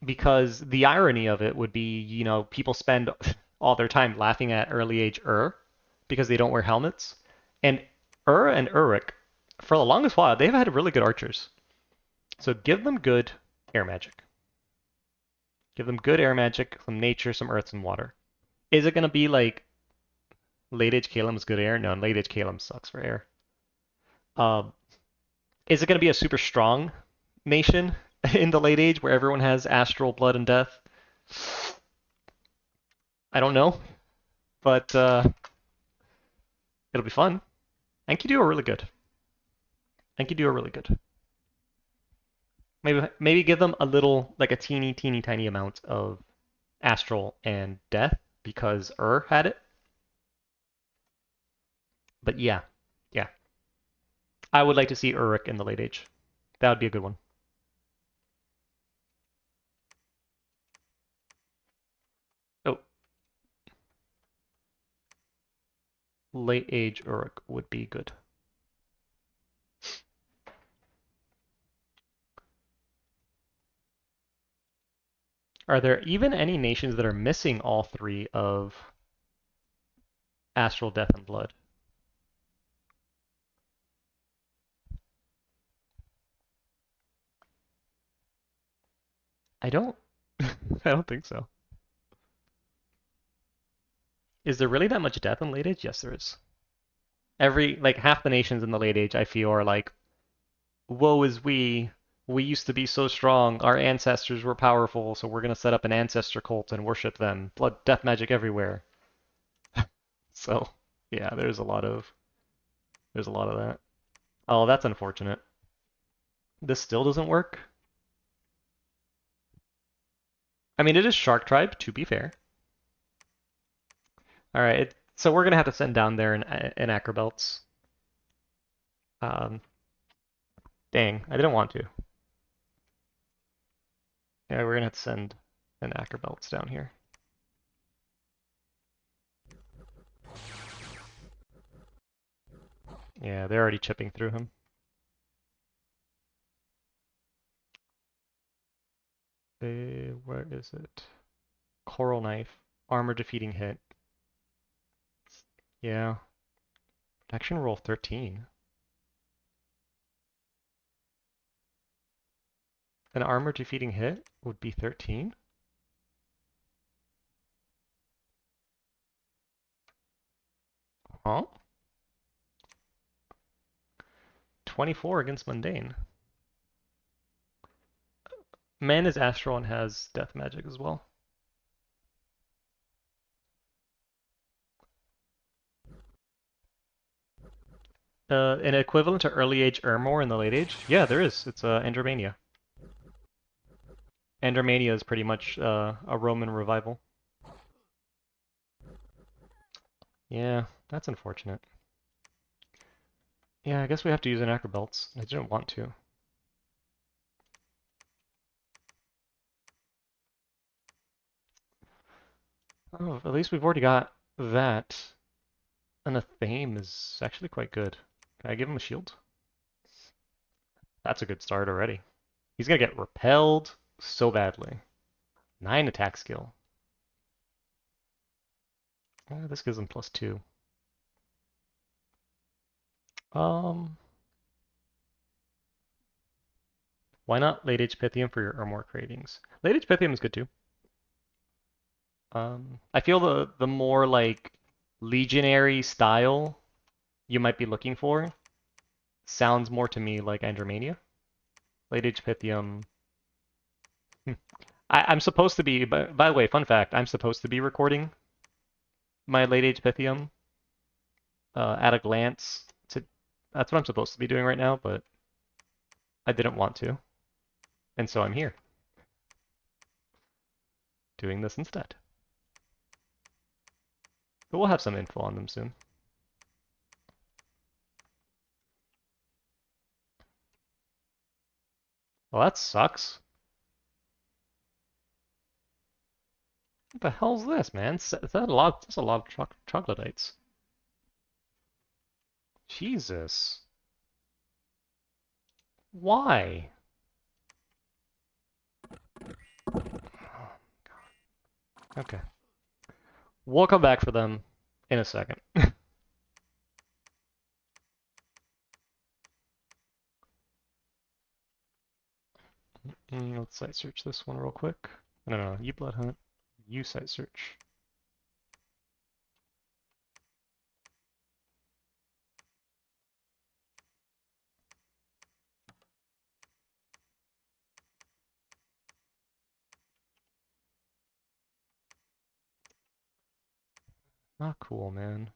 Speaker 1: Because the irony of it would be, people spend all their time laughing at early age because they don't wear helmets. And and Uruk, for the longest while, they've had really good archers. So give them good air magic. Give them good air magic, some nature, some earth, and water. Is it going to be like late age Kalem's good air? No, late age Kalem sucks for air. Um, is it going to be a super strong nation in the late age where everyone has astral blood and death? I don't know, but it'll be fun. Enkidu are really good. Enkidu are really good. Maybe give them a little, like a teeny tiny amount of astral and death because had it. But yeah, yeah. I would like to see Uruk in the late age. That would be a good one. Oh, late age Uruk would be good. Are there even any nations that are missing all three of astral, death, and blood? I don't. I don't think so. Is there really that much death in late age? Yes, there is. Like half the nations in the late age, I feel, are like, woe is we. We used to be so strong. Our ancestors were powerful, so we're gonna set up an ancestor cult and worship them. Blood, death magic everywhere. So, yeah, there's a lot of that. Oh, that's unfortunate. This still doesn't work. I mean, it is Shark Tribe, to be fair. All right, so we're gonna have to send down there in Acrobelts. Um, dang, I didn't want to. Yeah, we're gonna have to send an Acrobelts down here. Yeah, they're already chipping through him. Where is it? Coral Knife, armor defeating hit. Yeah, protection roll 13. An armor defeating hit would be 13? Huh? 24 against Mundane. Man is astral and has death magic as well. An equivalent to early age Ermor in the late age? Yeah, there is. It's Andromania. Andromania is pretty much a Roman revival. Yeah, that's unfortunate. Yeah, I guess we have to use anchor belts. I didn't want to. Oh, at least we've already got that. And a Thame is actually quite good. Can I give him a shield? That's a good start already. He's gonna get repelled so badly. 9 attack skill. This gives him +2. Um, why not Late Age Pythium for your armor cravings? Late Age Pythium is good too. I feel the more like legionary style you might be looking for sounds more to me like Andromania. Late Age Pythium. I'm supposed to be, by the way, fun fact, I'm supposed to be recording my Late Age Pythium at a glance. That's what I'm supposed to be doing right now, but I didn't want to. And so I'm here doing this instead. But we'll have some info on them soon. Well, that sucks. What the hell's this, man? Is that a lot? That's a lot of troglodytes. Jesus. Why? Okay. We'll come back for them in a second. Let's site search this one real quick. No, you blood hunt. You site search. Not cool, man.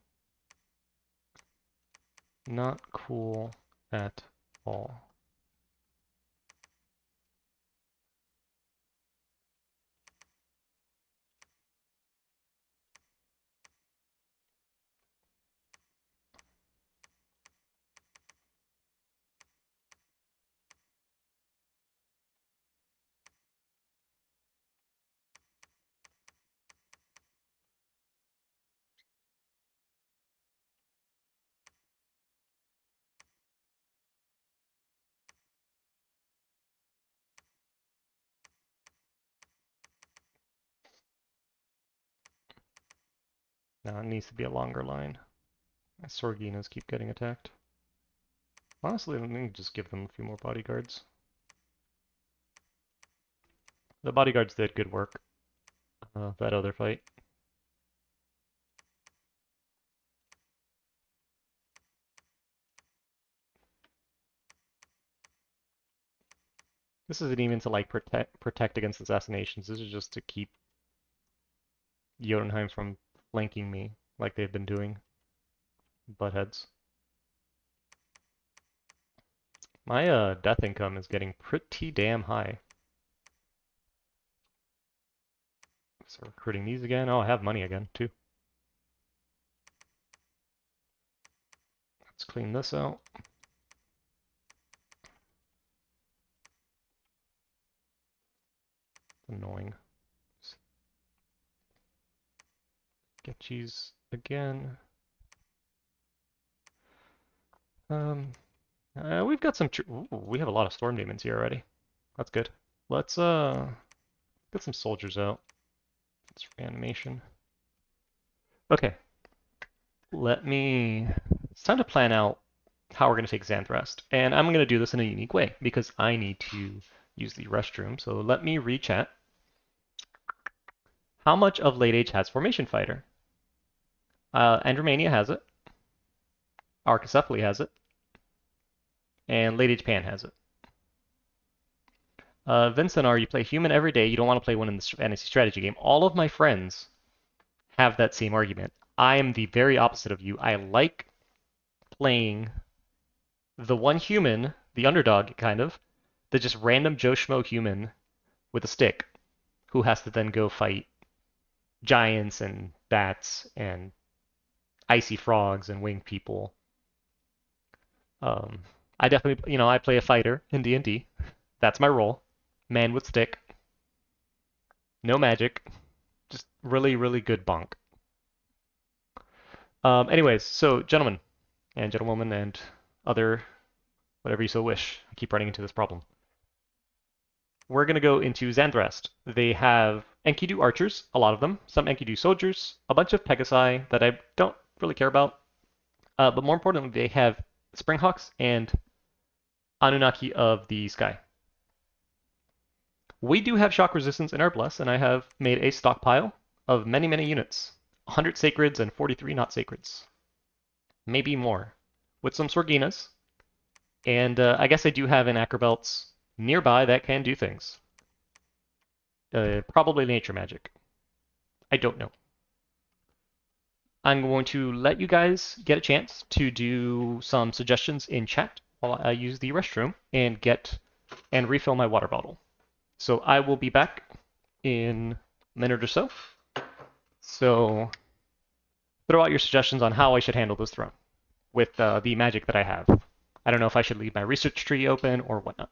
Speaker 1: Not cool at all. Now it needs to be a longer line. My Sorginas keep getting attacked. Honestly, let me just give them a few more bodyguards. The bodyguards did good work. That other fight. This isn't even to like protect against assassinations. This is just to keep Jotunheim from flanking me like they've been doing. Buttheads. My death income is getting pretty damn high. So recruiting these again. Oh, I have money again too. Let's clean this out. Annoying. Get cheese again. We've got some. Ooh, we have a lot of storm demons here already. That's good. Let's get some soldiers out. It's reanimation. Okay. Let me. It's time to plan out how we're gonna take Zanth rest, and I'm gonna do this in a unique way because I need to use the restroom. So let me rechat. How much of Late Age has Formation Fighter? Andromania has it. Archaecephaly has it. And Late Age Pan has it. Vincenar, you play human every day. You don't want to play one in the fantasy strategy game. All of my friends have that same argument. I am the very opposite of you. I like playing the one human, the underdog kind of, the just random Joe Schmo human with a stick who has to then go fight giants and bats and icy frogs and winged people. Um, I definitely, I play a fighter in D&D. That's my role. Man with stick, no magic, just really, really good bonk. Anyways, so gentlemen and gentlewomen and other whatever you so wish, I keep running into this problem. We're going to go into Zanth. They have Enkidu archers, a lot of them, some Enkidu soldiers, a bunch of Pegasi that I don't really care about, but more importantly, they have Springhawks and Anunnaki of the sky. We do have shock resistance in our Bless, and I have made a stockpile of many, many units. 100 Sacreds and 43 not Sacreds. Maybe more. With some Sorginas, and I guess I do have an Acrobelts nearby that can do things. Probably nature magic. I don't know. I'm going to let you guys get a chance to do some suggestions in chat while I use the restroom and refill my water bottle. So I will be back in a minute or so. So throw out your suggestions on how I should handle this throne with the magic that I have. I don't know if I should leave my research tree open or whatnot.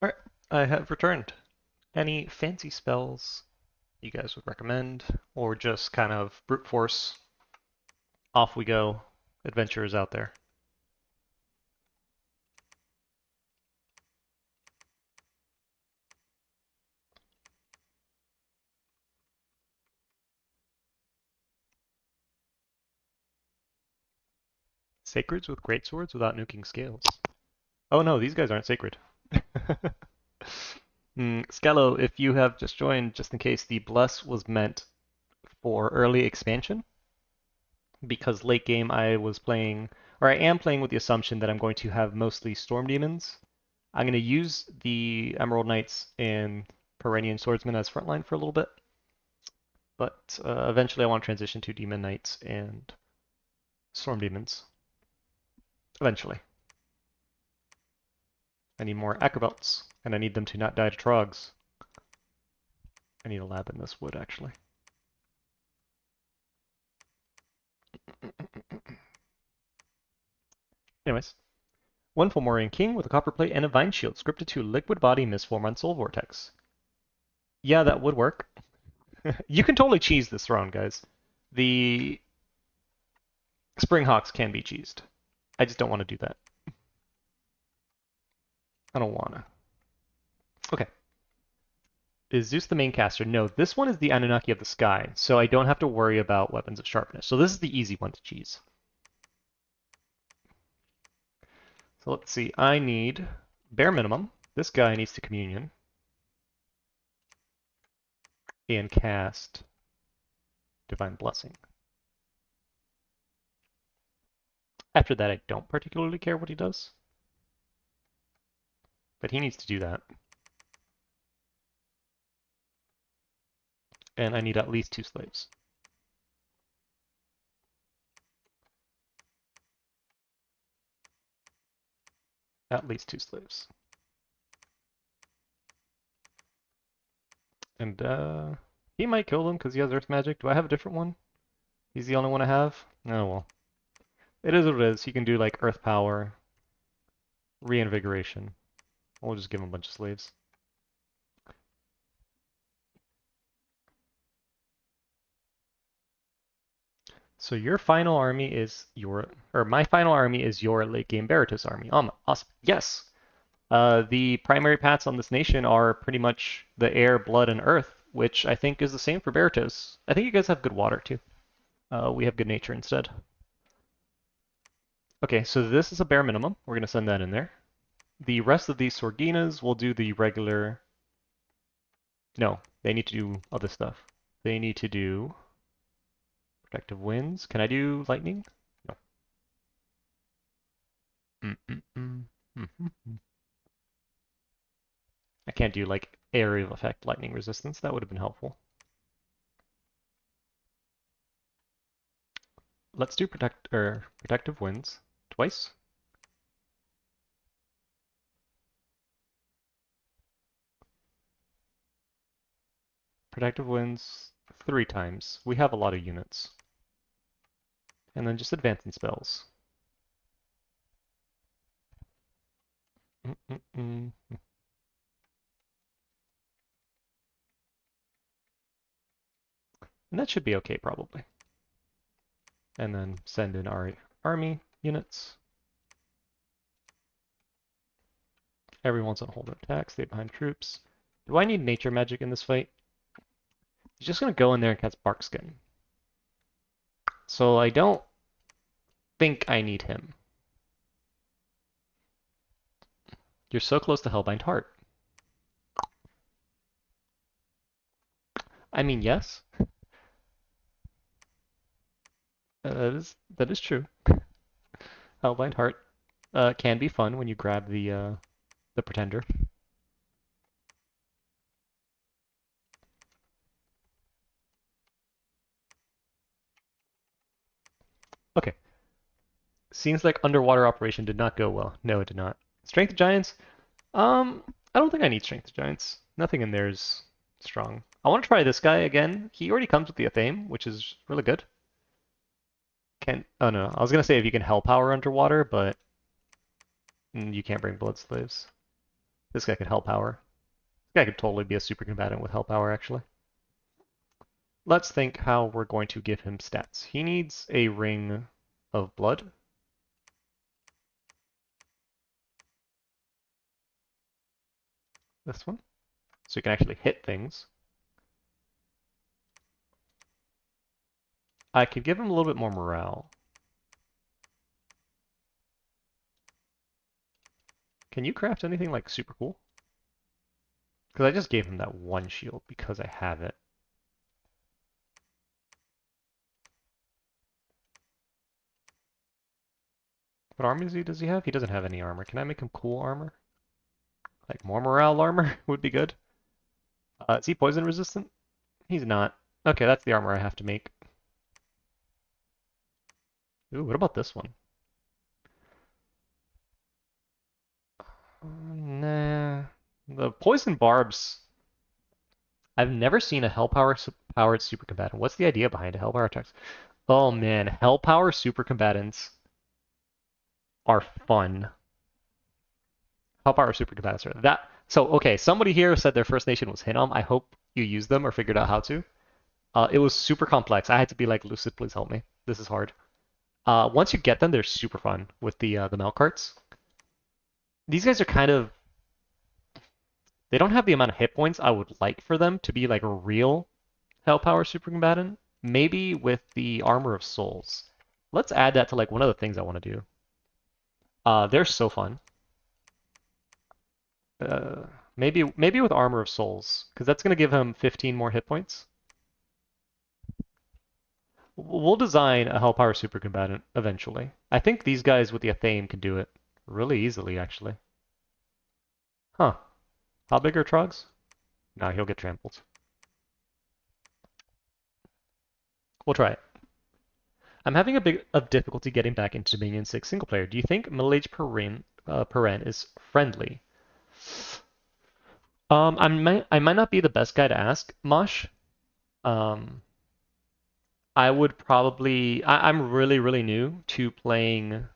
Speaker 1: All right, I have returned. Any fancy spells you guys would recommend, or just kind of brute force? Off we go. Adventurers out there. Sacreds with great swords without nuking scales. Oh no, these guys aren't sacred. Skello, if you have just joined, just in case, the Bless was meant for early expansion, because late game I was playing, or I am playing with the assumption that I'm going to have mostly Storm Demons. I'm going to use the Emerald Knights and Pyrenian Swordsmen as frontline for a little bit, but eventually I want to transition to Demon Knights and Storm Demons. Eventually. I need more Acrobelts, and I need them to not die to Trogs. I need a lab in this wood, actually. Anyways, one Fomorian King with a copper plate and a vine shield, scripted to liquid body misform on soul vortex. Yeah, that would work. You can totally cheese this throne, guys. The Springhawks can be cheesed. I just don't want to do that. I don't want to. Okay. Is Zeus the main caster? No, this one is the Anunnaki of the sky, so I don't have to worry about weapons of sharpness. So this is the easy one to cheese. So let's see. I need, bare minimum, this guy needs to communion and cast Divine Blessing. After that, I don't particularly care what he does, but he needs to do that. And I need at least 2 slaves. At least 2 slaves. And he might kill them because he has Earth Magic. Do I have a different one? He's the only one I have? Oh well. It is what it is. He can do like Earth Power, Reinvigoration. We'll just give him a bunch of slaves. So your final army is my final army is your late game Baratus army. Awesome. Yes. The primary paths on this nation are pretty much the air, blood, and earth, which I think is the same for Baratus. I think you guys have good water too. We have good nature instead. Okay, so this is a bare minimum. We're gonna send that in there. The rest of these Sorginas will do the regular. No, they need to do other stuff. They need to do protective winds. Can I do lightning? No. I can't do like area of effect lightning resistance. That would have been helpful. Let's do protective winds twice. Protective winds 3 times. We have a lot of units. And then just advancing spells. And that should be okay, probably. And then send in our army units. Everyone's on hold attack, stay behind troops. Do I need nature magic in this fight? He's just gonna go in there and cast Barkskin. So I don't think I need him. You're so close to Hellbind Heart. I mean, yes. That is true. Hellbind Heart can be fun when you grab the Pretender. Okay. Seems like underwater operation did not go well. No, it did not. Strength of Giants? I don't think I need Strength of Giants. Nothing in there is strong. I want to try this guy again. He already comes with the Athame, which is really good. Oh no, I was gonna say if you can Hell Power underwater, but you can't bring Blood Slaves. This guy could Hell Power. This guy could totally be a super combatant with Hell Power, actually. Let's think how we're going to give him stats. He needs a Ring of Blood. This one. So you can actually hit things. I could give him a little bit more morale. Can you craft anything like super cool? Because I just gave him that one shield because I have it. What armor does he have? He doesn't have any armor. Can I make him cool armor? Like more morale armor would be good. Is he poison resistant? He's not. Okay, that's the armor I have to make. Ooh, what about this one? Nah. The poison barbs. I've never seen a hell powered super combatant. What's the idea behind a hell power attacks? Oh man, hell power super combatants are fun. Hell power super combatants are that. So okay, somebody here said their first nation was Hinnom. I hope you used them or figured out how to. It was super complex. I had to be like, Lucid, please help me. This is hard. Once you get them, they're super fun with the milk carts. These guys are kind of they don't have the amount of hit points I would like for them to be like a real Hell Power Super Combatant. Maybe with the Armor of Souls. Let's add that to like one of the things I want to do. They're so fun. Maybe with Armor of Souls, because that's gonna give him 15 more hit points. We'll design a Hell Power Super Combatant eventually. I think these guys with the Athame can do it really easily, actually. Huh. How big are Trogs? No, he'll get trampled. We'll try it. I'm having a bit of difficulty getting back into Dominion 6 single player. Do you think Middle Age Pyrene is friendly? I might not be the best guy to ask, Mosh. Um, I would probably I'm really, really new to playing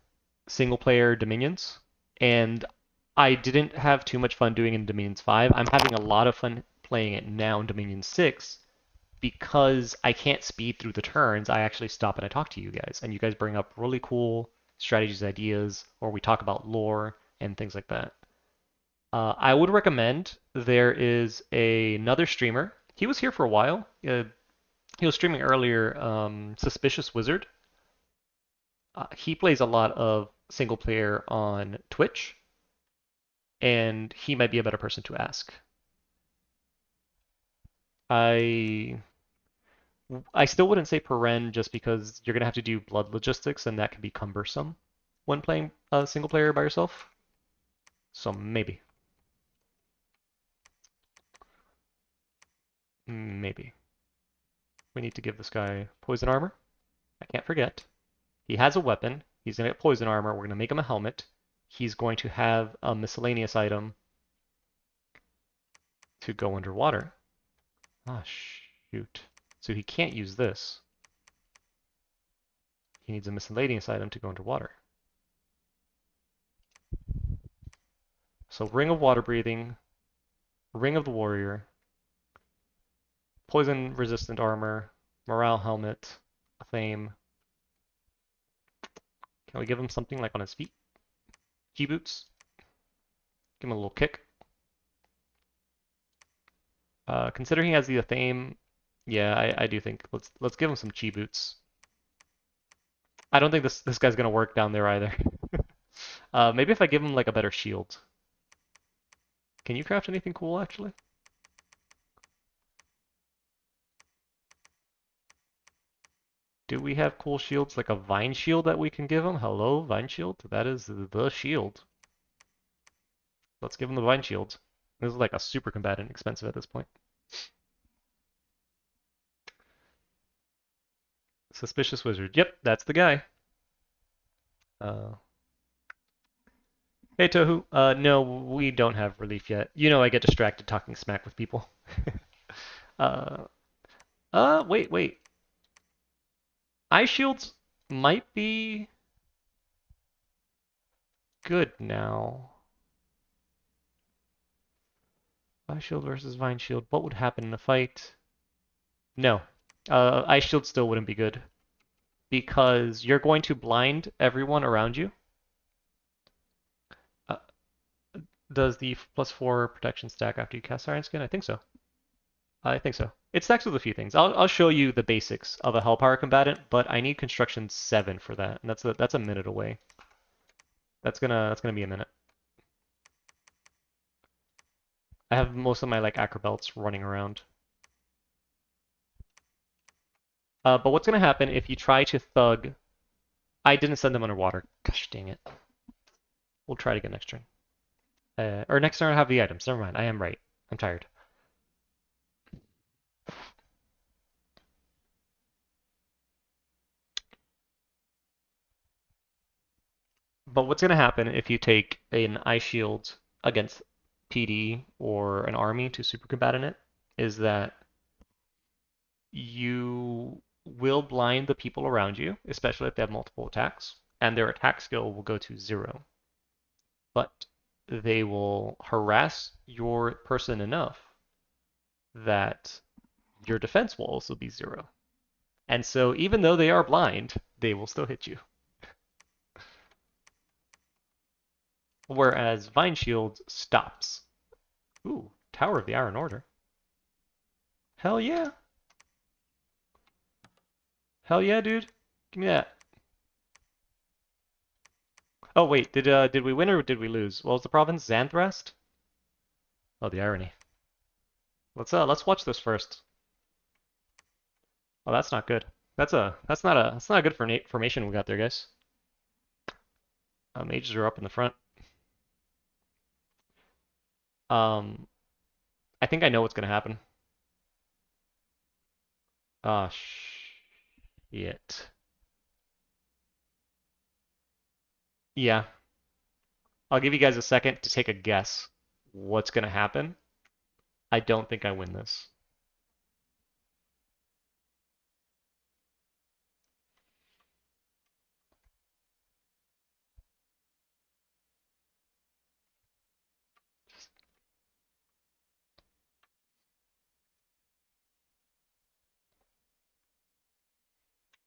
Speaker 1: single player Dominions, and I didn't have too much fun doing it in Dominions 5. I'm having a lot of fun playing it now in Dominions 6 because I can't speed through the turns. I actually stop and I talk to you guys, and you guys bring up really cool strategies, ideas, or we talk about lore and things like that. I would recommend there is another streamer. He was here for a while. He was streaming earlier, Suspicious Wizard. He plays a lot of single player on Twitch, and he might be a better person to ask. I I still wouldn't say Paren just because you're gonna have to do blood logistics, and that can be cumbersome when playing a single player by yourself. So maybe we need to give this guy poison armor. I can't forget. He has a weapon. He's gonna get poison armor. We're gonna make him a helmet. He's going to have a miscellaneous item to go underwater. Ah, shoot. So he can't use this. He needs a miscellaneous item to go underwater. So Ring of Water Breathing, Ring of the Warrior, Poison Resistant Armor, Morale Helmet, Fame. Can we give him something like on his feet? G Boots. Give him a little kick. Considering he has the Athame, yeah, I do think let's give him some Chi Boots. I don't think this guy's gonna work down there either. Maybe if I give him like a better shield. Can you craft anything cool actually? Do we have cool shields like a vine shield that we can give him? Hello, vine shield? That is the shield. Let's give him the vine shield. This is like a super combatant, expensive at this point. Suspicious Wizard. Yep, that's the guy. Uh, hey Tohu. No, we don't have relief yet. You know I get distracted talking smack with people. uh, wait. Ice shields might be good now. Ice shield versus vine shield. What would happen in a fight? No. Ice shield still wouldn't be good because you're going to blind everyone around you. Uh, does the +4 protection stack after you cast Iron Skin? I think so. I think so. It stacks with a few things. I'll show you the basics of a Hellpower combatant, but I need construction 7 for that, and that's a minute away. That's gonna be a minute. I have most of my like acrobelts running around. But what's gonna happen if you try to thug? I didn't send them underwater. Gosh dang it. We'll try it again next turn. Or next turn I have the items. Never mind. I am right. I'm tired. But what's going to happen if you take an ice shield against PD or an army to super combat in it is that you will blind the people around you, especially if they have multiple attacks, and their attack skill will go to 0. But they will harass your person enough that your defense will also be 0. And so even though they are blind, they will still hit you. Whereas Vine Shield stops. Ooh, Tower of the Iron Order. Hell yeah. Hell yeah, dude. Give me that. Oh wait, did we win or did we lose? What was the province? Zanth? Oh, the irony. Let's watch this first. Oh, that's not good. That's not a good formation we got there, guys. Mages are up in the front. Um, I think I know what's gonna happen. Oh shit. Yeah, I'll give you guys a second to take a guess what's gonna happen. I don't think I win this.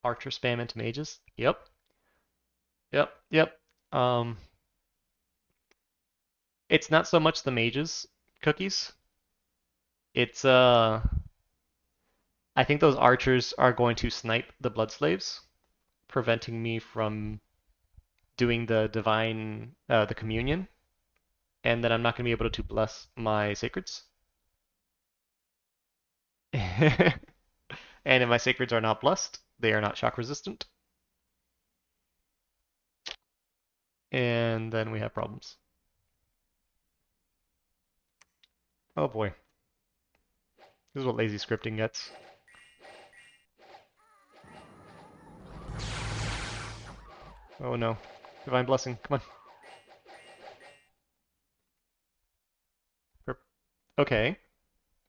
Speaker 1: Archer spam into mages. Yep. Yep. Yep. Um, it's not so much the mages cookies. It's I think those archers are going to snipe the blood slaves, preventing me from doing the divine the communion, and then I'm not going to be able to bless my sacreds. And if my sacreds are not blessed, they are not shock resistant. And then we have problems. Oh boy. This is what lazy scripting gets. Oh no. Divine blessing, come on. Okay.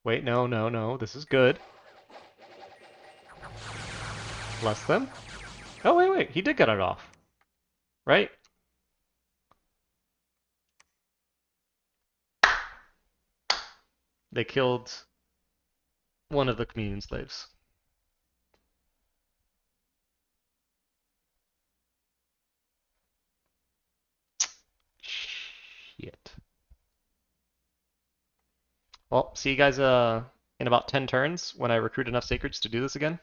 Speaker 1: Wait, no, no, no. This is good. Bless them. Oh, wait, wait. He did get it off. Right? They killed one of the communion slaves. Shit. Well, see you guys in about 10 turns when I recruit enough sacreds to do this again.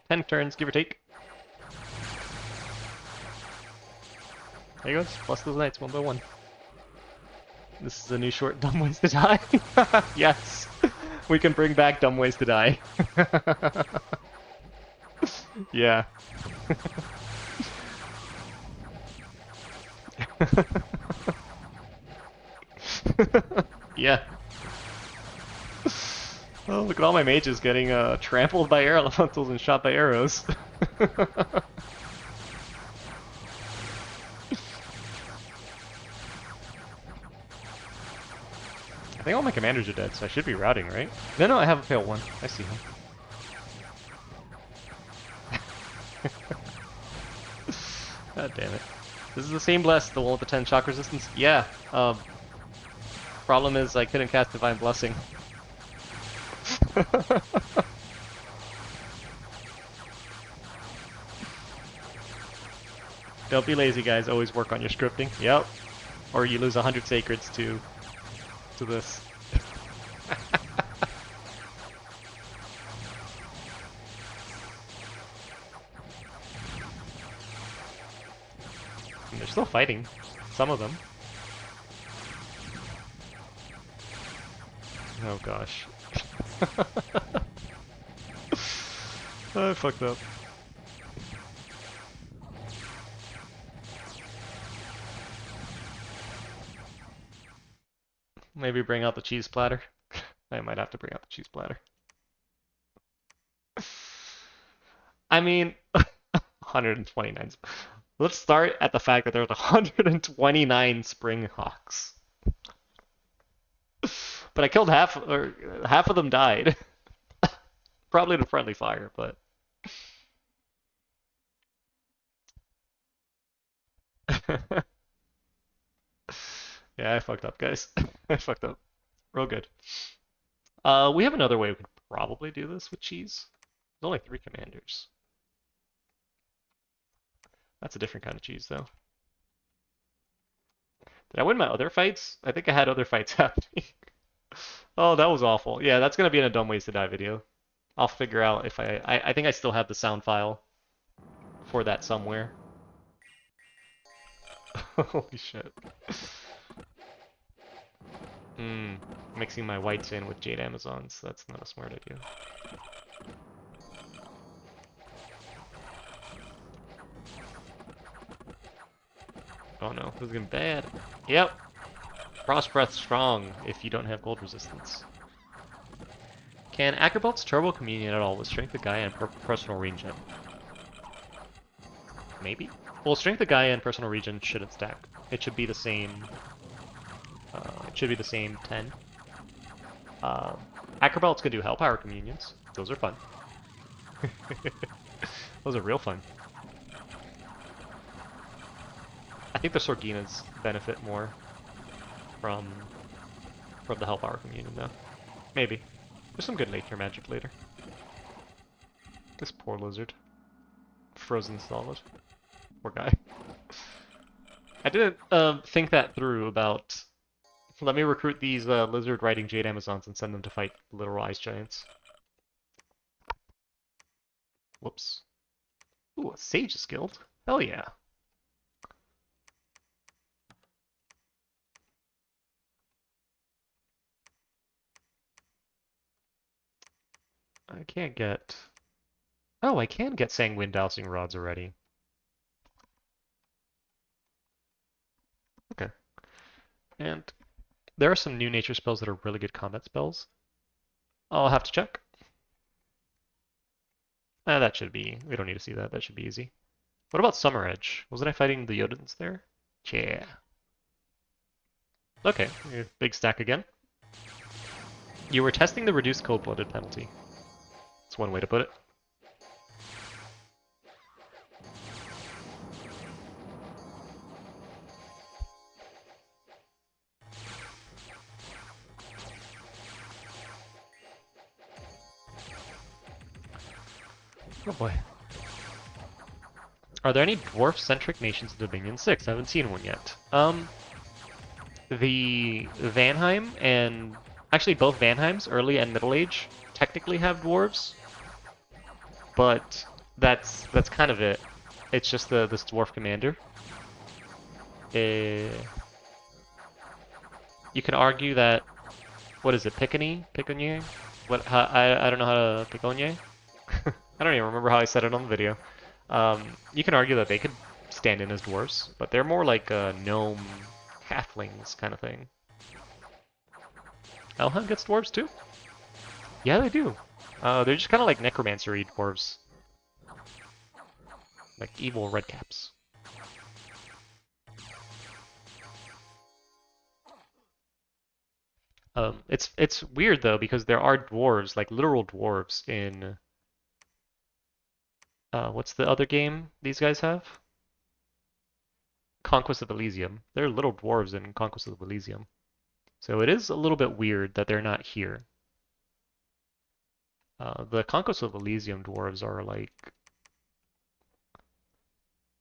Speaker 1: 10 turns, give or take. There you go. Bless those knights one by one. This is a new short Dumb Ways to Die. Yes. We can bring back Dumb Ways to Die. Yeah. Yeah. Oh, look at all my mages getting trampled by air elementals and shot by arrows. I think all my commanders are dead, so I should be routing, right? No, no, I have a fail one. I see him. God damn it. This is the same bless, the one with the 10 shock resistance? Yeah. Problem is I couldn't cast Divine Blessing. Don't be lazy, guys. Always work on your scripting. Yep. Or you lose 100 sacreds to this. And they're still fighting. Some of them. Oh gosh. I fucked up. Maybe bring out the cheese platter. I might have to bring out the cheese platter. I mean, 129. Let's start at the fact that there's 129 Spring Hawks. But I killed half, or half of them died. Probably to friendly fire, but... Yeah, I fucked up, guys. I fucked up. Real good. We have another way we could probably do this with cheese. There's only 3 commanders. That's a different kind of cheese, though. Did I win my other fights? I think I had other fights happening. Oh, that was awful. Yeah, that's gonna be in a Dumb Ways to Die video. I'll figure out if I think I still have the sound file for that somewhere. Holy shit. Mixing my whites in with Jade Amazons. That's not a smart idea. Oh no, this is getting bad. Yep. Frost Breath strong if you don't have gold resistance. Can Acrobolt's Turbo Communion at all with Strength of Gaia and personal range up? maybe? Well, Strength of Gaia and Personal Region shouldn't stack. It should be the same. It should be the same 10. Acrobelts can do Hellpower Communions. Those are fun. Those are real fun. I think the Sorginas benefit more from the Hellpower Communion, though. Maybe. There's some good nature magic later. This poor lizard. Frozen solid. Poor guy. I didn't think that through about... Let me recruit these lizard-riding Jade Amazons and send them to fight literal ice giants. Whoops. Ooh, a Sage's Guild. Hell yeah. I can't get... Oh, I can get Sanguine Dousing Rods already. Okay. And there are some new nature spells that are really good combat spells. I'll have to check. That should be... We don't need to see that. That should be easy. What about Summer Edge? Wasn't I fighting the Jotun there? Yeah. Okay, big stack again. You were testing the reduced cold-blooded penalty. That's one way to put it. Oh boy. Are there any dwarf-centric nations in Dominion 6? I haven't seen one yet. The Vanheim and... Actually, both Vanheims, early and middle age, technically have dwarves. But that's kind of it. It's just this dwarf commander. You can argue that... What is it? Piconnier? What? I don't know how to... Piconnier? I don't even remember how I said it on the video. You can argue that they could stand in as dwarves, but they're more like gnome halflings kind of thing. Elham gets dwarves too? Yeah, they do. They're just kind of like necromancer-y dwarves. Like evil redcaps. It's weird though because there are dwarves, like literal dwarves in what's the other game these guys have? Conquest of Elysium. They're little dwarves in Conquest of Elysium. So it is a little bit weird that they're not here. The Conquest of Elysium dwarves are like...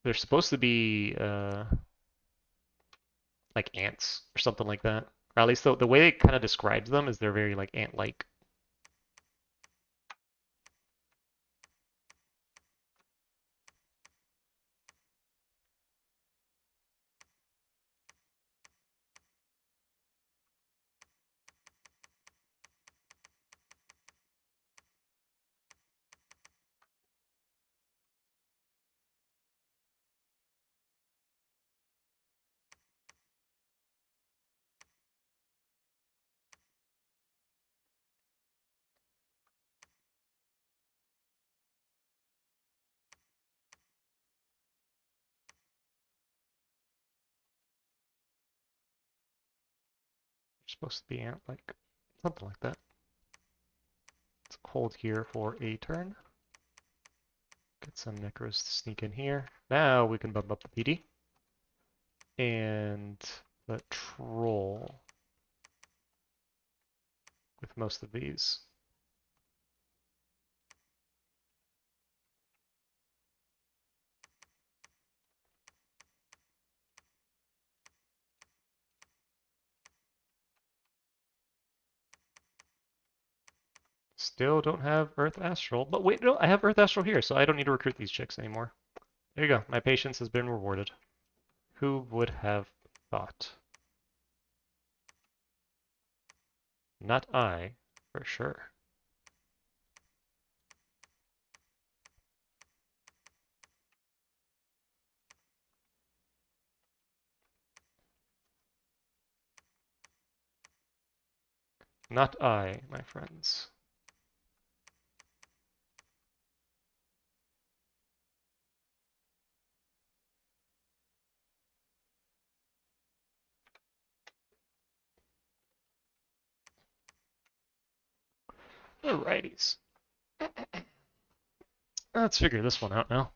Speaker 1: They're supposed to be like ants or something like that. Or at least the way it kind of describes them is they're very like ant-like. They're supposed to be ant-like. Something like that. Let's hold here for a turn. Get some necros to sneak in here. Now we can bump up the PD. And the troll with most of these. Still don't have Earth Astral, but wait, no, I have Earth Astral here, so I don't need to recruit these chicks anymore. There you go, my patience has been rewarded. Who would have thought? Not I, for sure. Not I, my friends. Alrighties. Let's figure this one out now.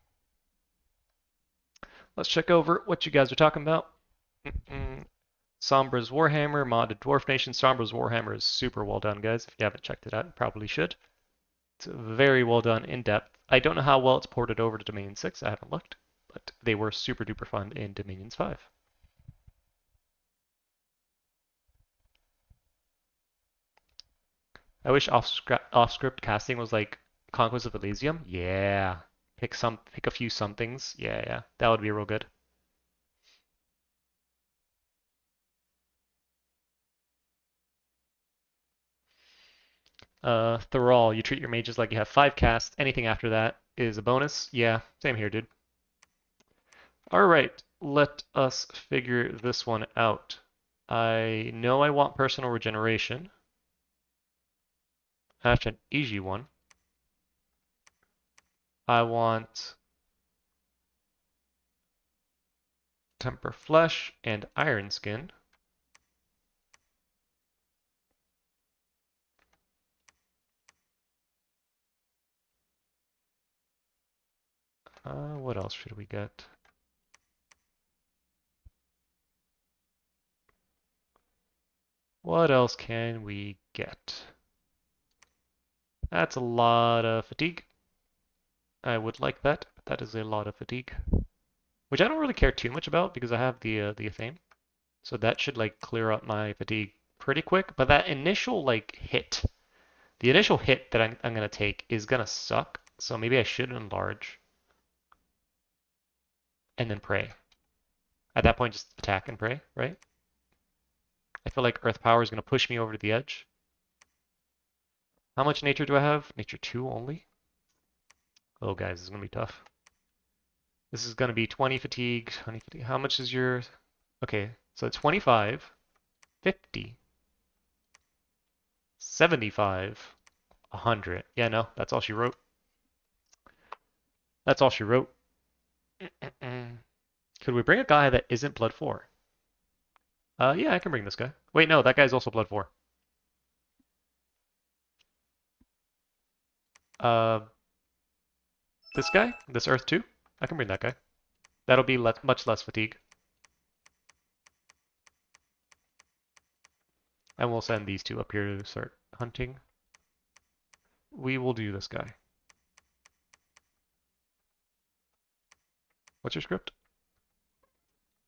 Speaker 1: Let's check over what you guys are talking about. Sombra's Warhammer, modded Dwarf Nation. Sombra's Warhammer is super well done, guys. If you haven't checked it out, you probably should. It's very well done, in depth. I don't know how well it's ported over to Dominion 6. I haven't looked, but they were super duper fun in Dominions 5. I wish off-script casting was like Conquest of Elysium. Yeah. Pick a few somethings. Yeah, yeah. That would be real good. Thrall, you treat your mages like you have 5 casts. Anything after that is a bonus. Yeah, same here, dude. Alright, let us figure this one out. I know I want personal regeneration. That's an easy one. I want Temper Flesh and Iron Skin. What else should we get? What else can we get? That's a lot of fatigue. I would like that, but that is a lot of fatigue. Which I don't really care too much about because I have the Athame. So that should like clear up my fatigue pretty quick. But that initial like hit, the initial hit that I'm gonna take is gonna suck. So maybe I should enlarge and then pray. At that point, just attack and pray, right? I feel like Earth Power is gonna push me over to the edge. How much nature do I have? Nature 2 only? Oh, guys, this is gonna be tough. This is gonna be 20 fatigue, 20 fatigue. How much is your... Okay, so 25, 50, 75, 100. Yeah, no, that's all she wrote. That's all she wrote. Could we bring a guy that isn't Blood 4? Yeah, I can bring this guy. Wait, no, that guy's also Blood 4. Uh, this guy? This Earth 2? I can bring that guy. That'll be much less fatigue. And we'll send these two up here to start hunting. We will do this guy. What's your script?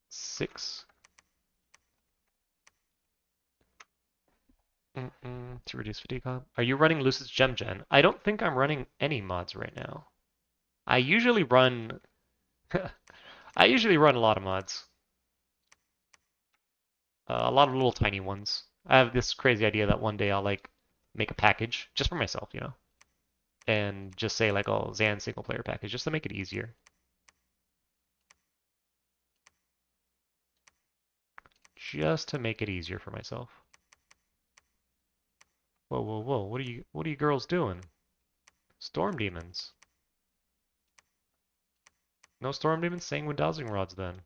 Speaker 1: 6. To reduce fatigue. Are you running Lucid's Gem Gen? I don't think I'm running any mods right now. I usually run I usually run a lot of mods. A lot of little tiny ones. I have this crazy idea that one day I'll like make a package just for myself, you know, and just say like, oh, Zanth single player package just to make it easier. Just to make it easier for myself. Whoa, whoa, whoa. What are you girls doing? Storm demons. No storm demons? Sanguine dowsing rods then.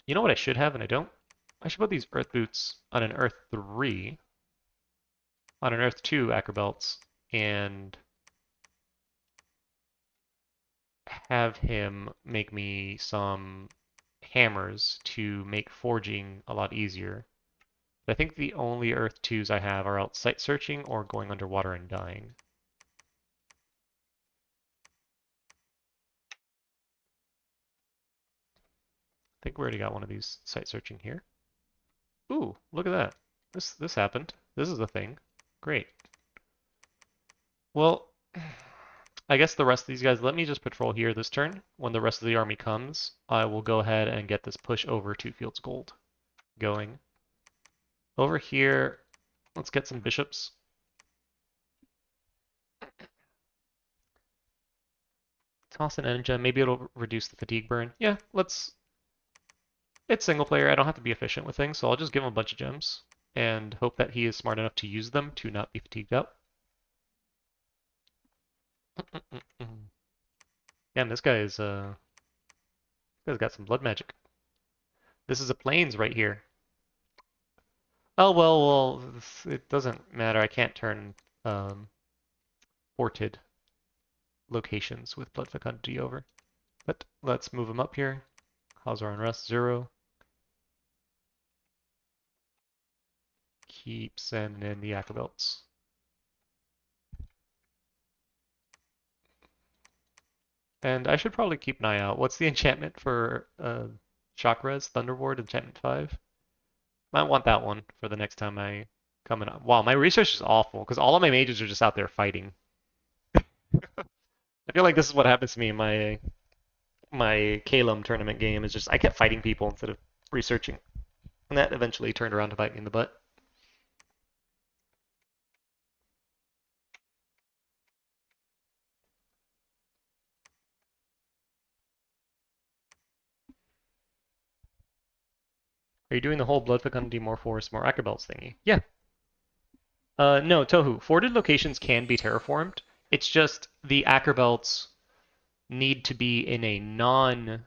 Speaker 1: You know what I should have and I don't? I should put these earth boots on an earth 3, on an earth 2 acrobelts, and have him make me some hammers to make forging a lot easier. But I think the only earth 2s I have are out site searching or going underwater and dying. I think we already got one of these site searching here. Ooh, look at that. This happened. This is a thing. Great. Well, I guess the rest of these guys, let me just patrol here this turn. When the rest of the army comes, I will go ahead and get this push over to Fields Gold going. Over here, let's get some bishops. Toss an engine. Maybe it'll reduce the fatigue burn. Yeah, let's... It's single player. I don't have to be efficient with things, so I'll just give him a bunch of gems and hope that he is smart enough to use them to not be fatigued out. Damn, this guy's got some blood magic. This is a plains right here. Oh, well, it doesn't matter. I can't turn um, forted locations with blood fecundity over. But let's move them up here. How's our unrest? 0. Keep sending in the Acabelts. And I should probably keep an eye out. What's the enchantment for Shock Res? Thunderward enchantment 5? Might want that one for the next time I come in. Wow, my research is awful because all of my mages are just out there fighting. I feel like this is what happens to me in my Kalum tournament game is just I kept fighting people instead of researching. And that eventually turned around to bite me in the butt. Are you doing the whole Blood Fecundity, more forest, more Acrobelts thingy? Yeah. No, Tohu. Forted locations can be terraformed. It's just the Acrobelts need to be in a non-forted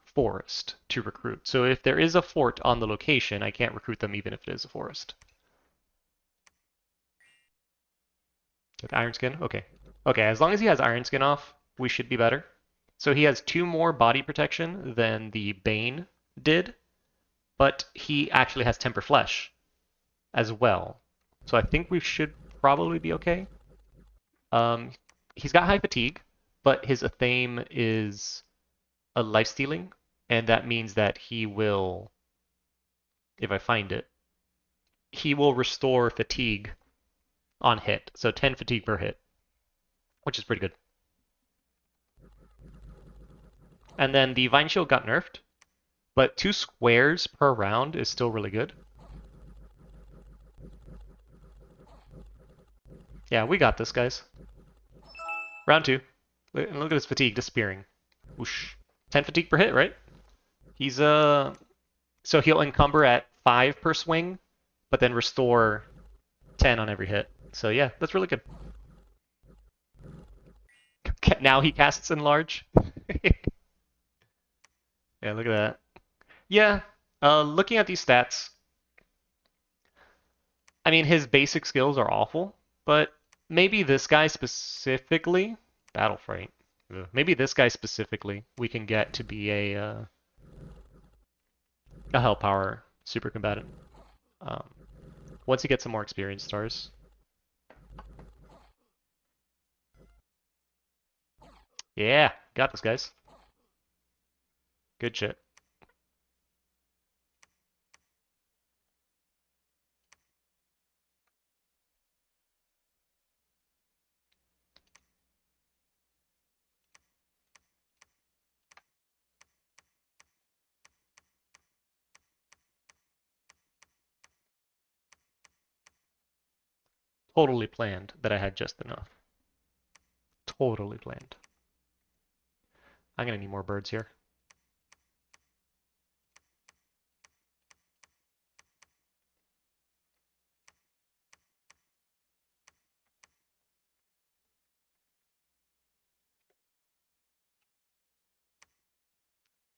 Speaker 1: forest to recruit. So if there is a fort on the location, I can't recruit them even if it is a forest. Like Iron Skin? Okay. Okay, as long as he has Iron Skin off, we should be better. So he has 2 more body protection than the Bane did, but he actually has Temper Flesh as well. So I think we should probably be okay. Um, he's got high fatigue, but his Athame is a life stealing, and that means that he will, if I find it, he will restore fatigue on hit. So 10 fatigue per hit, which is pretty good. And then the Vine Shield got nerfed, but 2 squares per round is still really good. Yeah, we got this, guys. Round 2. And look at his fatigue disappearing. Whoosh. 10 fatigue per hit, right? He's so he'll encumber at 5 per swing, but then restore 10 on every hit. So yeah, that's really good. Now he casts Enlarge. Yeah, look at that. Yeah, looking at these stats, I mean, his basic skills are awful, but maybe this guy specifically, Battle Fright, maybe this guy specifically, we can get to be a Hell Power super combatant. Um, once he gets some more experience stars. Yeah, got this, guys. Good shit. Totally planned that I had just enough. Totally planned. I'm gonna need more birds here.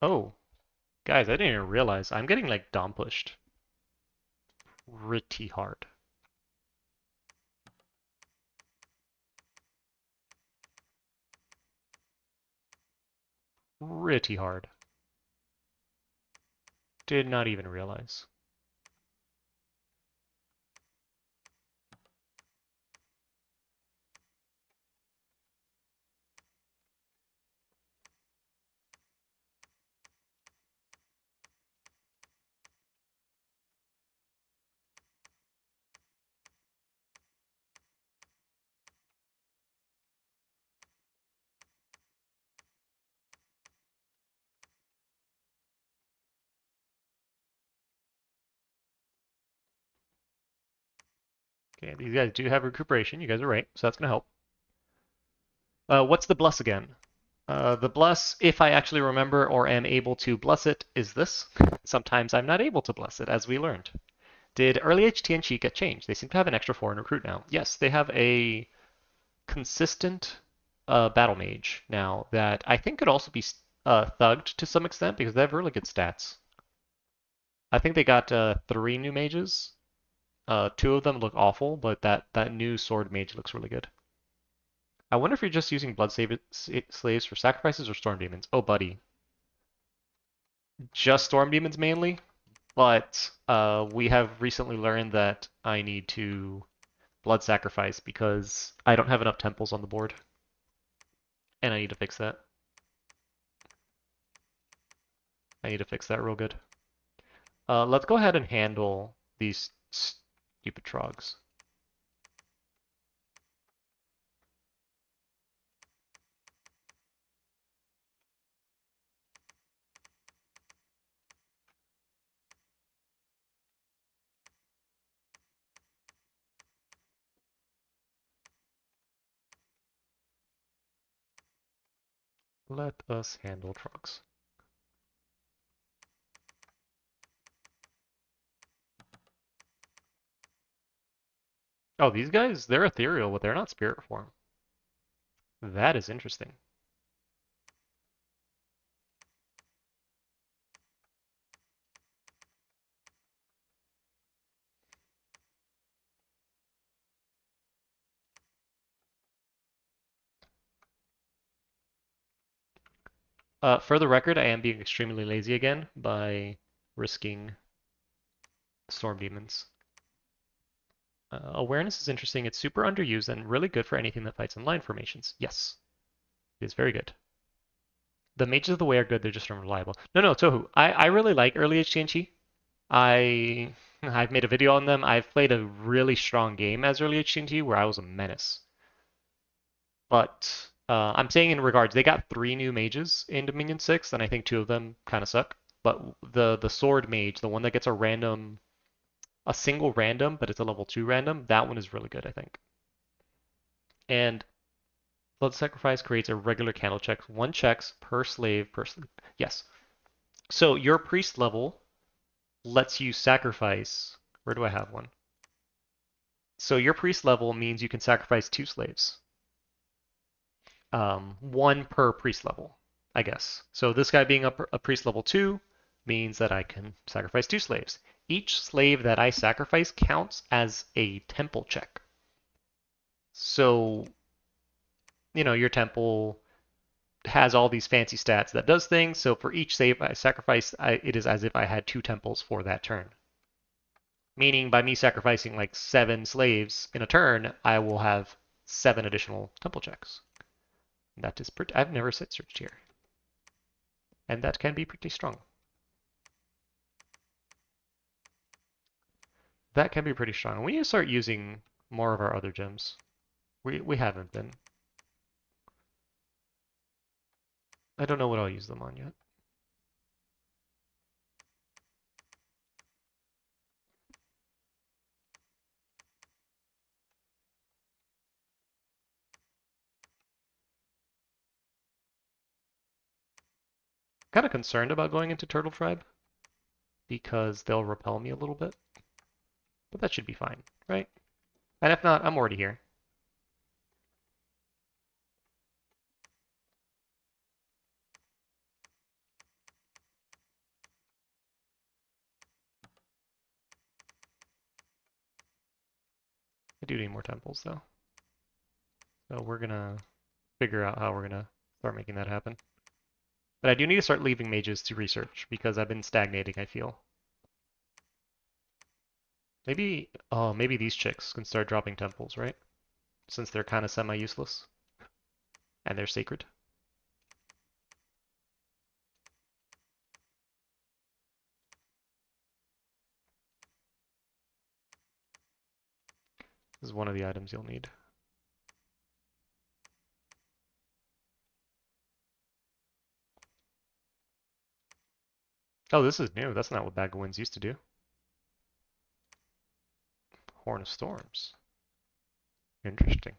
Speaker 1: Oh, guys, I didn't even realize I'm getting like dom pushed pretty hard. Pretty hard. Did not even realize. Okay, these guys do have recuperation. You guys are right, so that's gonna help. What's the bless again? The bless, if I actually remember or am able to bless it, is this. Sometimes I'm not able to bless it, as we learned. Did early HT and Cheat get changed? They seem to have an extra 4 in recruit now. Yes, they have a consistent battle mage now that I think could also be thugged to some extent because they have really good stats. I think they got 3 new mages. 2 of them look awful, but that new sword mage looks really good. I wonder if you're just using slaves for sacrifices or storm demons. Oh, buddy, just storm demons mainly. But we have recently learned that I need to blood sacrifice because I don't have enough temples on the board, and I need to fix that. I need to fix that real good. Let's go ahead and handle these stupid trogs. Let us handle trogs. Oh, these guys, they're ethereal, but they're not spirit form. That is interesting. For the record, I am being extremely lazy again by risking storm demons. Awareness is interesting. It's super underused and really good for anything that fights in line formations. Yes, it is very good. The mages of the way are good. They're just unreliable. No, Tohu. I really like early HTNT. I've made a video on them. I've played a really strong game as early HTNT where I was a menace. But I'm saying in regards, they got 3 new mages in Dominion 6, and I think 2 of them kind of suck. But the sword mage, the one that gets a single random, but it's a level 2 random, that one is really good, I think. And blood sacrifice creates a regular candle check, 1 checks per slave per slave. Yes. So your priest level lets you sacrifice. Where do I have one? So your priest level means you can sacrifice 2 slaves. 1 per priest level, I guess. So this guy being a priest level 2 means that I can sacrifice 2 slaves. Each slave that I sacrifice counts as a temple check. So, your temple has all these fancy stats that does things. So for each slave I sacrifice, it is as if I had 2 temples for that turn. Meaning by me sacrificing like 7 slaves in a turn, I will have 7 additional temple checks. That is pretty. I've never set searched here. And that can be pretty strong. That can be pretty strong. We need to start using more of our other gems. We haven't been. I don't know what I'll use them on yet. Kind of concerned about going into Turtle Tribe because they'll repel me a little bit. But that should be fine, right? And if not, I'm already here. I do need more temples though. So we're gonna figure out how we're gonna start making that happen. But I do need to start leaving mages to research because I've been stagnating, I feel. Maybe, oh, maybe these chicks can start dropping temples, right? Since they're kind of semi-useless and they're sacred. This is one of the items you'll need. Oh, this is new. That's not what Bag of Winds used to do. Horn of Storms. Interesting.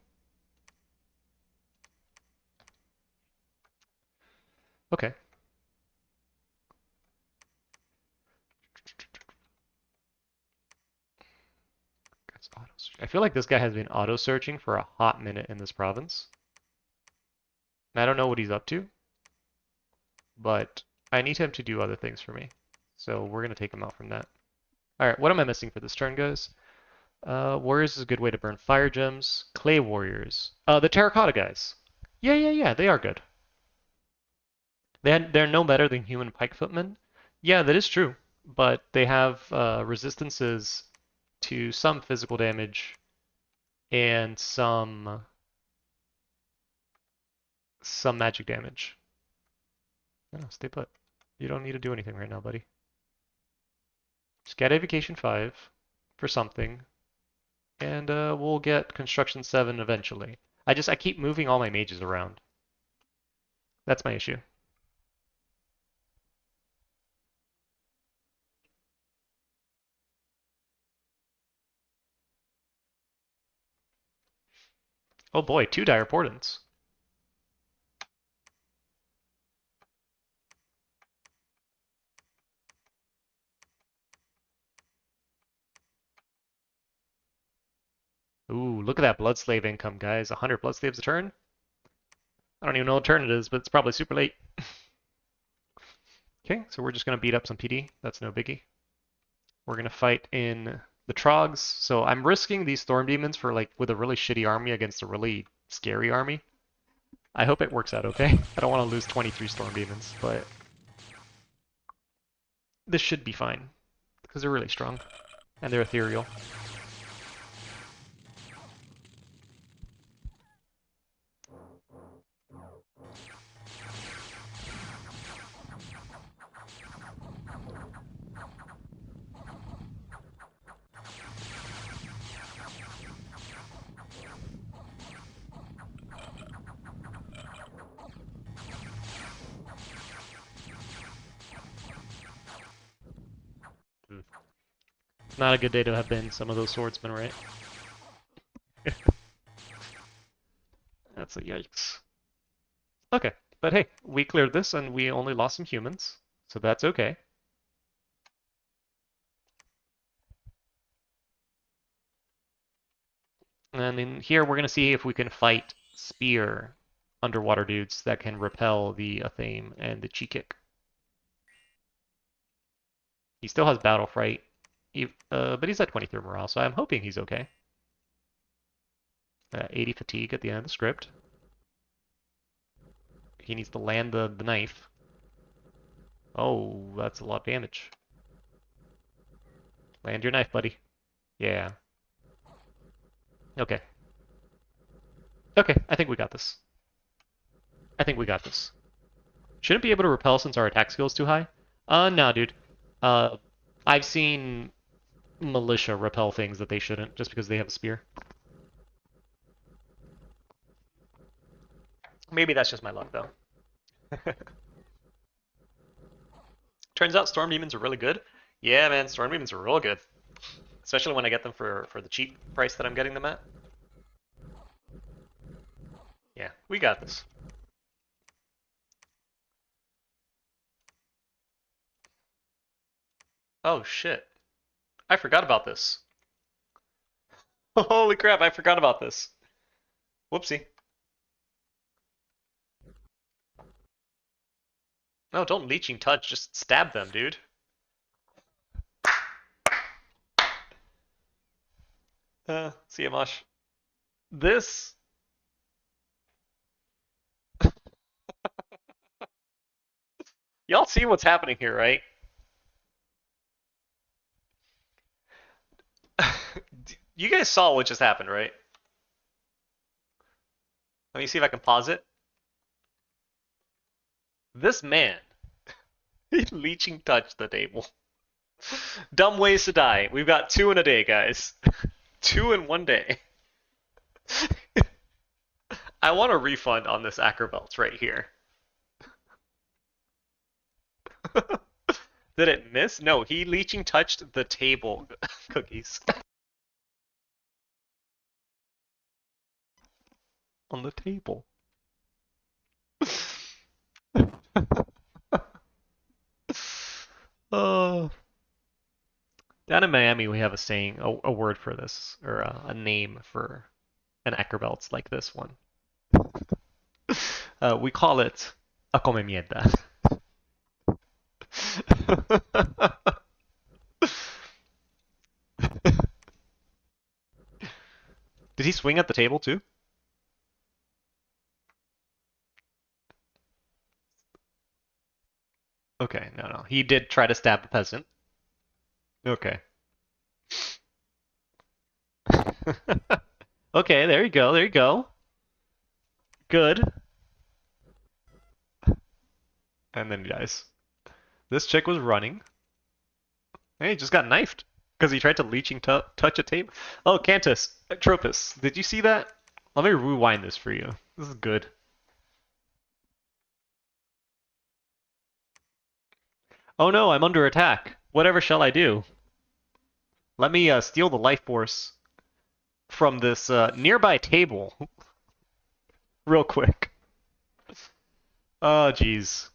Speaker 1: Okay. I feel like this guy has been auto-searching for a hot minute in this province. I don't know what he's up to, but I need him to do other things for me. So we're going to take him out from that. Alright, what am I missing for this turn, guys? Warriors is a good way to burn fire gems. Clay warriors. The terracotta guys. Yeah, they are good. They're no better than human pike footmen. Yeah, that is true. But they have resistances to some physical damage and some magic damage. No, stay put. You don't need to do anything right now, buddy. Just get Evocation 5 for something, and we'll get Construction 7 eventually. I keep moving all my mages around. That's my issue. Oh boy, 2 dire portents. Ooh, look at that blood slave income, guys. 100 blood slaves a turn? I don't even know what turn it is, but it's probably super late. Okay, so we're just going to beat up some PD. That's no biggie. We're going to fight in the Trogs. So I'm risking these Storm Demons for like with a really shitty army against a really scary army. I hope it works out okay. I don't want to lose 23 Storm Demons, but this should be fine because they're really strong and they're ethereal. Not a good day to have been some of those swordsmen, right? That's a yikes. Okay, but hey, we cleared this and we only lost some humans, so that's okay. And in here, we're going to see if we can fight spear underwater dudes that can repel the Athame and the Chi Kick. He still has Battle Fright, but he's at 23 morale, so I'm hoping he's okay. 80 fatigue at the end of the script. He needs to land the knife. Oh, that's a lot of damage. Land your knife, buddy. Yeah. Okay. Okay, I think we got this. I think we got this. Shouldn't be able to repel since our attack skill is too high. No, dude. I've seen militia repel things that they shouldn't just because they have a spear. Maybe that's just my luck, though. Turns out Storm Demons are really good. Yeah, man, Storm Demons are real good. Especially when I get them for the cheap price that I'm getting them at. Yeah, we got this. Oh, shit. I forgot about this. Holy crap, I forgot about this. Whoopsie. No, don't leeching touch, just stab them, dude. See ya, Mosh. This... Y'all see what's happening here, right? You guys saw what just happened, right? Let me see if I can pause it. This man, leeching touch the table. Dumb ways to die. We've got 2 in a day, guys. 2 in 1 day. I want a refund on this Acrobelts right here. Did it miss? No, he leeching touched the table. Cookies. On the table. Oh. Down in Miami, we have a saying, a word for this, or a name for an Acrobelts like this one. We call it a come mierda. Did he swing at the table too? Okay, no, no. He did try to stab the peasant. Okay. Okay, there you go, there you go. Good. And then, guys, this chick was running. Hey, he just got knifed because he tried to leeching touch a table. Oh, Cantus, Tropus, did you see that? Let me rewind this for you. This is good. Oh no, I'm under attack. Whatever shall I do? Let me steal the life force from this nearby table real quick. Oh, jeez.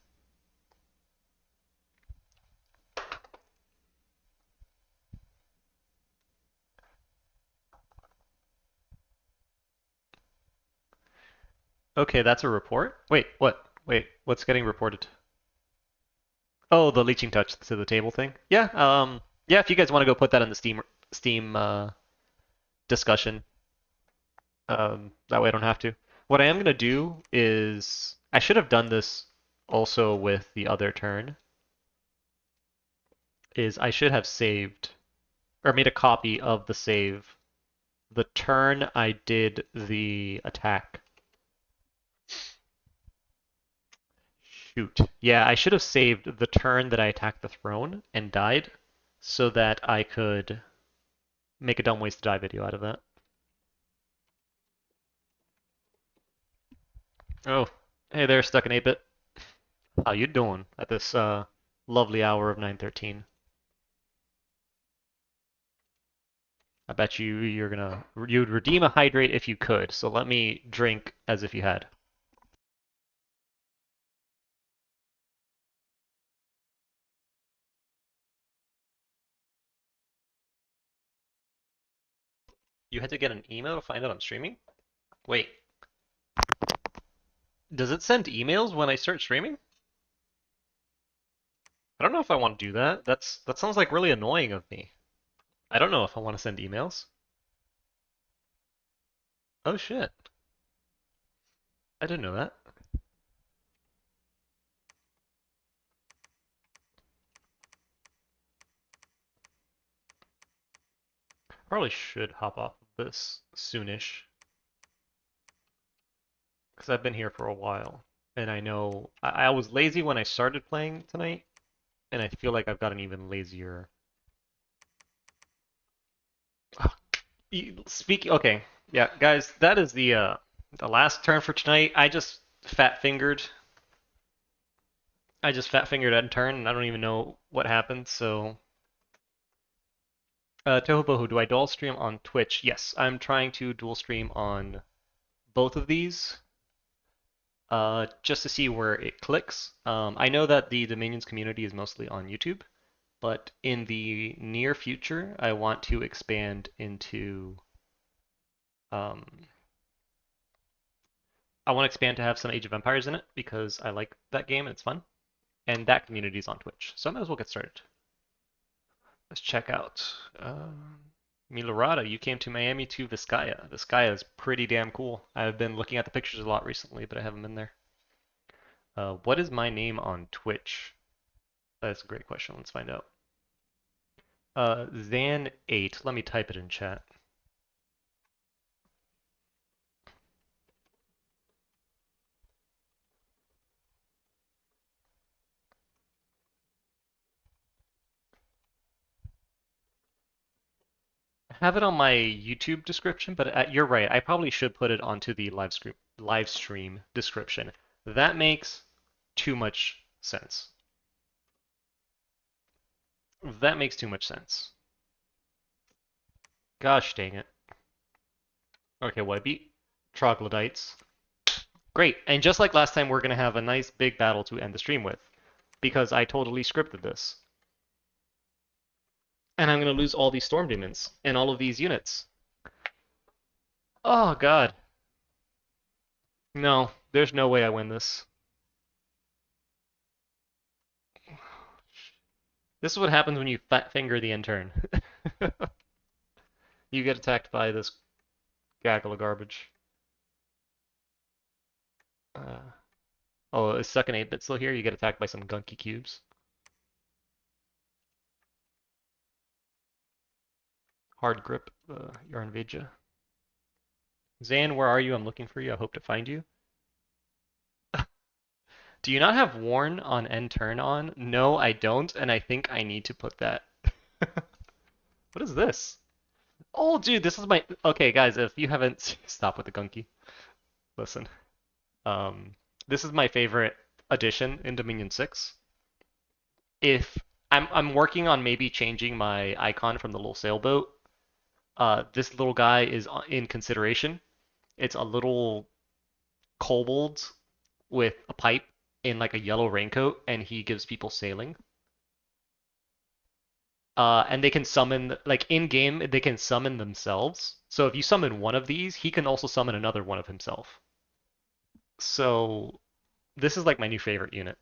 Speaker 1: Okay, that's a report? Wait, what? Wait, what's getting reported? Oh, the leeching touch to the table thing? Yeah, yeah, if you guys want to go put that in the Steam discussion, that way I don't have to. What I am gonna do is I should have done this also with the other turn, is I should have saved or made a copy of the save the turn I did the attack. Shoot. Yeah, I should have saved the turn that I attacked the throne and died so that I could make a dumb ways to die video out of that. Oh, hey there, stuck in 8-bit. How you doing at this lovely hour of 9:13? I bet you'd redeem a hydrate if you could. So let me drink as if you had. You had to get an email to find out I'm streaming? Wait, does it send emails when I start streaming? I don't know if I want to do that. That sounds like really annoying of me. I don't know if I want to send emails. Oh shit. I didn't know that. Probably should hop off of this soonish. Because I've been here for a while. And I know I was lazy when I started playing tonight, and I feel like I've gotten even lazier. Speaking, okay, yeah, guys, that is the last turn for tonight. I just fat fingered at turn, and I don't even know what happened. So, Tohubohu, do I dual stream on Twitch? Yes, I'm trying to dual stream on both of these, just to see where it clicks. I know that the Dominions community is mostly on YouTube, but in the near future, I want to expand into um, I want to expand to have some Age of Empires in it because I like that game and it's fun. And that community is on Twitch. So I might as well get started. Let's check out. Milorada, you came to Miami to Vizcaya. Vizcaya is pretty damn cool. I've been looking at the pictures a lot recently, but I haven't been there. What is my name on Twitch? That's a great question. Let's find out. Zan8. Let me type it in chat. I have it on my YouTube description, but you're right. I probably should put it onto the live stream description. That makes too much sense. That makes too much sense. Gosh dang it. Okay, well, I beat Troglodytes. Great, and just like last time, we're going to have a nice big battle to end the stream with, because I totally scripted this. And I'm going to lose all these Storm Demons and all of these units. Oh, God. No, there's no way I win this. This is what happens when you fat finger the end turn. You get attacked by this gaggle of garbage. Uh, oh, is second 8-bit still here? You get attacked by some gunky cubes. Hard grip, Yarnvidja. Zan, where are you? I'm looking for you. I hope to find you. Do you not have Warn on end turn on? No, I don't, and I think I need to put that. What is this? Oh, dude, this is my. Okay, guys, if you haven't. Stop with the gunky. Listen. Um, this is my favorite addition in Dominion 6. If I'm working on maybe changing my icon from the little sailboat, this little guy is in consideration. It's a little kobold with a pipe in like a yellow raincoat, and he gives people sailing. And they can summon, like in game, they can summon themselves. So if you summon one of these, he can also summon another one of himself. So this is like my new favorite unit.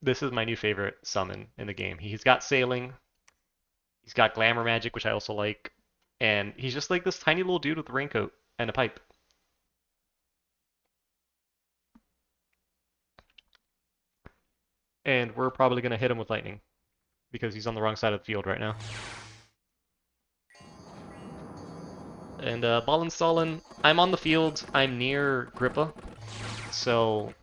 Speaker 1: This is my new favorite summon in the game. He's got sailing, he's got glamour magic, which I also like, and he's just like this tiny little dude with a raincoat and a pipe. And we're probably gonna hit him with lightning because he's on the wrong side of the field right now. And Ballenstalen, I'm on the field. I'm near Grippa, so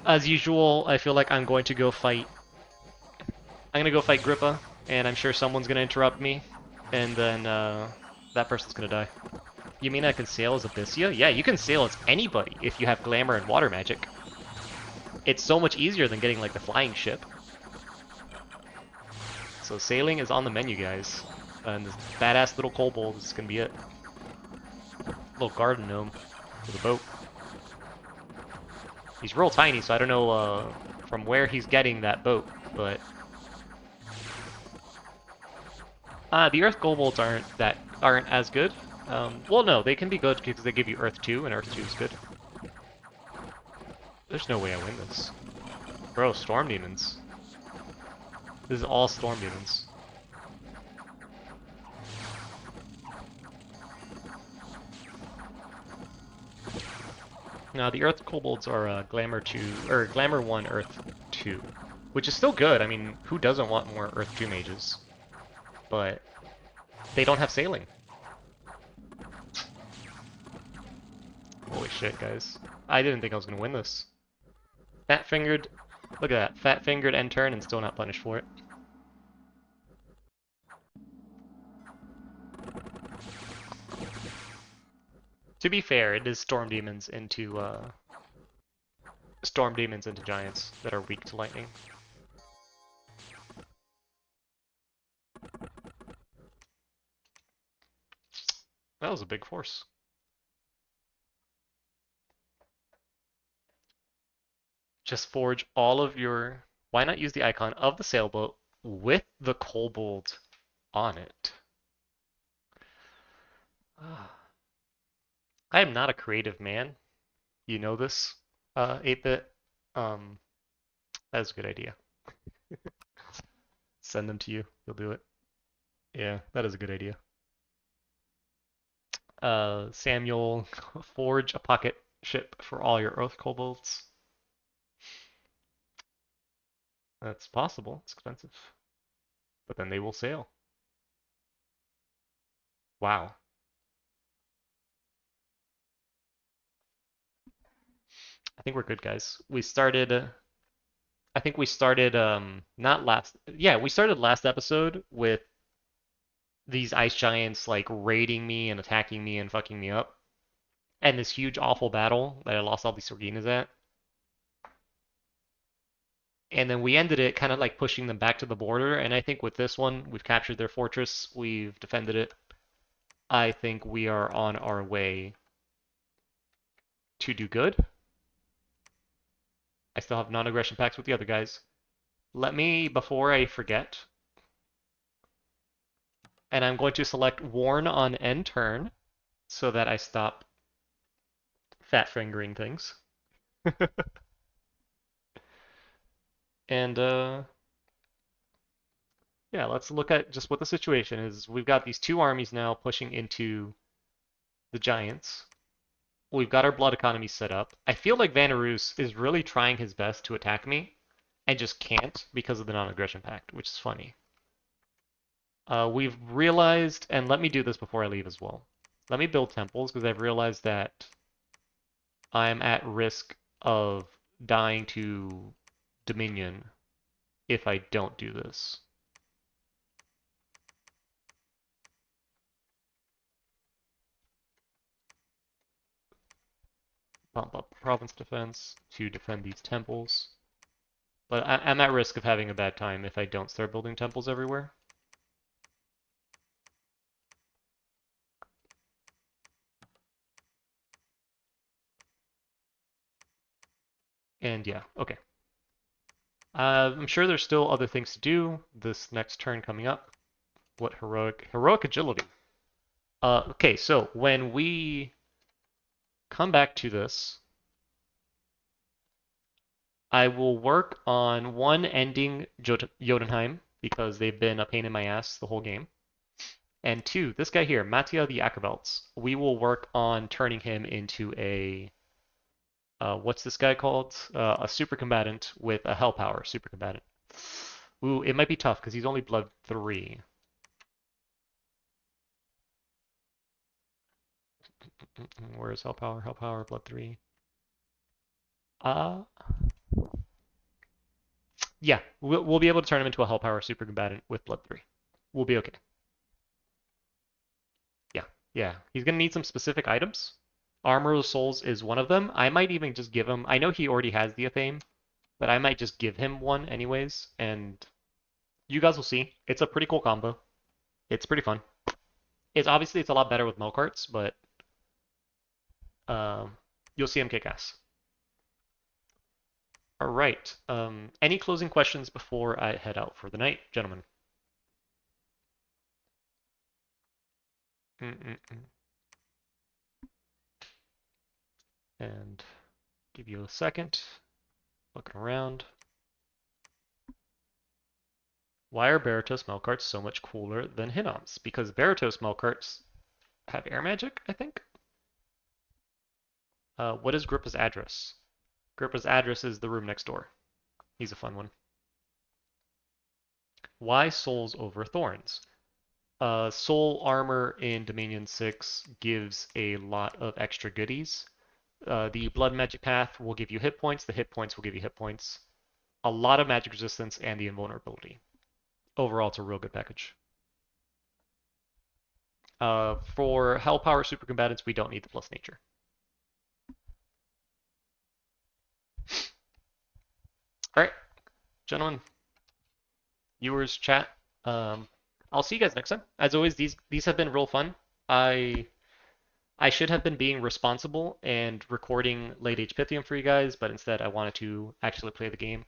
Speaker 1: as usual, I feel like I'm going to go fight. I'm gonna go fight Grippa, and I'm sure someone's gonna interrupt me, and then that person's gonna die. You mean I can sail as Abyssia? Yeah, you can sail as anybody if you have glamour and water magic. It's so much easier than getting like the flying ship. So sailing is on the menu, guys. And this badass little kobold is gonna be it. Little garden gnome with a boat. He's real tiny, so I don't know from where he's getting that boat, but the Earth kobolds aren't as good. Well, no, they can be good because they give you Earth 2, and Earth 2 is good. There's no way I win this. Bro, Storm Demons. This is all Storm Demons. Now the Earth Kobolds are Glamour 2 or Glamour 1 Earth 2, which is still good. I mean, who doesn't want more Earth 2 mages? But they don't have sailing. Holy shit, guys. I didn't think I was going to win this. Fat-fingered. Look at that. Fat-fingered end turn and still not punished for it. To be fair, it is Storm Demons into Giants that are weak to lightning. That was a big force. Just forge all of your... Why not use the icon of the sailboat with the kobold on it? I am not a creative man. You know this, 8-bit. That's a good idea. Send them to you. You'll do it. Yeah, that is a good idea. Samuel, forge a pocket ship for all your Earth kobolds. That's possible. It's expensive. But then they will sail. Wow. I think we're good, guys. We started. I think we started. Not last. Yeah, we started last episode with these ice giants like raiding me and attacking me and fucking me up, and this huge awful battle that I lost all these Sorginas at. And then we ended it kind of like pushing them back to the border. And I think with this one, we've captured their fortress, we've defended it. I think we are on our way to do good. I still have non-aggression pacts with the other guys. Let me, before I forget, and I'm going to select Warn on end turn so that I stop fat fingering things. And yeah, let's look at just what the situation is. We've got these two armies now pushing into the giants. We've got our blood economy set up. I feel like Vanarus is really trying his best to attack me and just can't because of the non-aggression pact, which is funny. We've realized, and let me do this before I leave as well. Let me build temples because I've realized that I'm at risk of dying to Dominion if I don't do this. Bump up province defense to defend these temples. But I'm at risk of having a bad time if I don't start building temples everywhere. And yeah, okay. I'm sure there's still other things to do this next turn coming up. What heroic agility. Okay, so when we come back to this, I will work on one ending Jotunheim because they've been a pain in my ass the whole game. And two, this guy here, Mattia the Ackerbelts, we will work on turning him into a what's this guy called? A super combatant with a hell power super combatant. Ooh, it might be tough because he's only blood 3. Where is hell power? Hell power, blood 3. Uh, yeah, we'll be able to turn him into a hell power super combatant with blood 3. We'll be okay. Yeah, yeah. He's gonna need some specific items. Armor of Souls is one of them. I might even just give him. I know he already has the Athame, but I might just give him one anyways, and you guys will see. It's a pretty cool combo. It's pretty fun. It's a lot better with Melkarts, but you'll see him kick ass. All right. Any closing questions before I head out for the night, gentlemen? Mm-mm-mm. And give you a second. Looking around. Why are Baratos Melkarts so much cooler than Hinoms? Because Baratos Melkarts have air magic, I think. What is Grippa's address? Grippa's address is the room next door. He's a fun one. Why souls over thorns? Soul armor in Dominion 6 gives a lot of extra goodies. The blood magic path will give you hit points. The hit points will give you hit points. A lot of magic resistance and the invulnerability. Overall, it's a real good package. For Hell Power Super Combatants, we don't need the plus nature. All right, gentlemen, viewers, chat. Um, I'll see you guys next time. As always, these have been real fun. I I should have been being responsible and recording Late Age Pythium for you guys, but instead I wanted to actually play the game.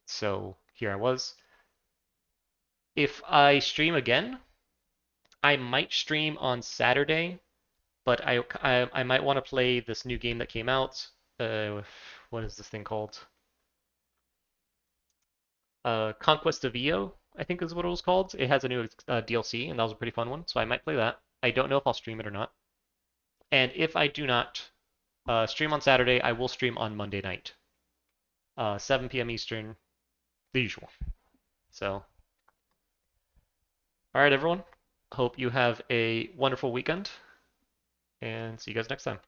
Speaker 1: So here I was. If I stream again, I might stream on Saturday, but I might want to play this new game that came out. What is this thing called? Conquest of Io, I think is what it was called. It has a new DLC, and that was a pretty fun one, so I might play that. I don't know if I'll stream it or not. And if I do not stream on Saturday, I will stream on Monday night, 7 p.m. Eastern, the usual. So, all right, everyone. Hope you have a wonderful weekend, and see you guys next time.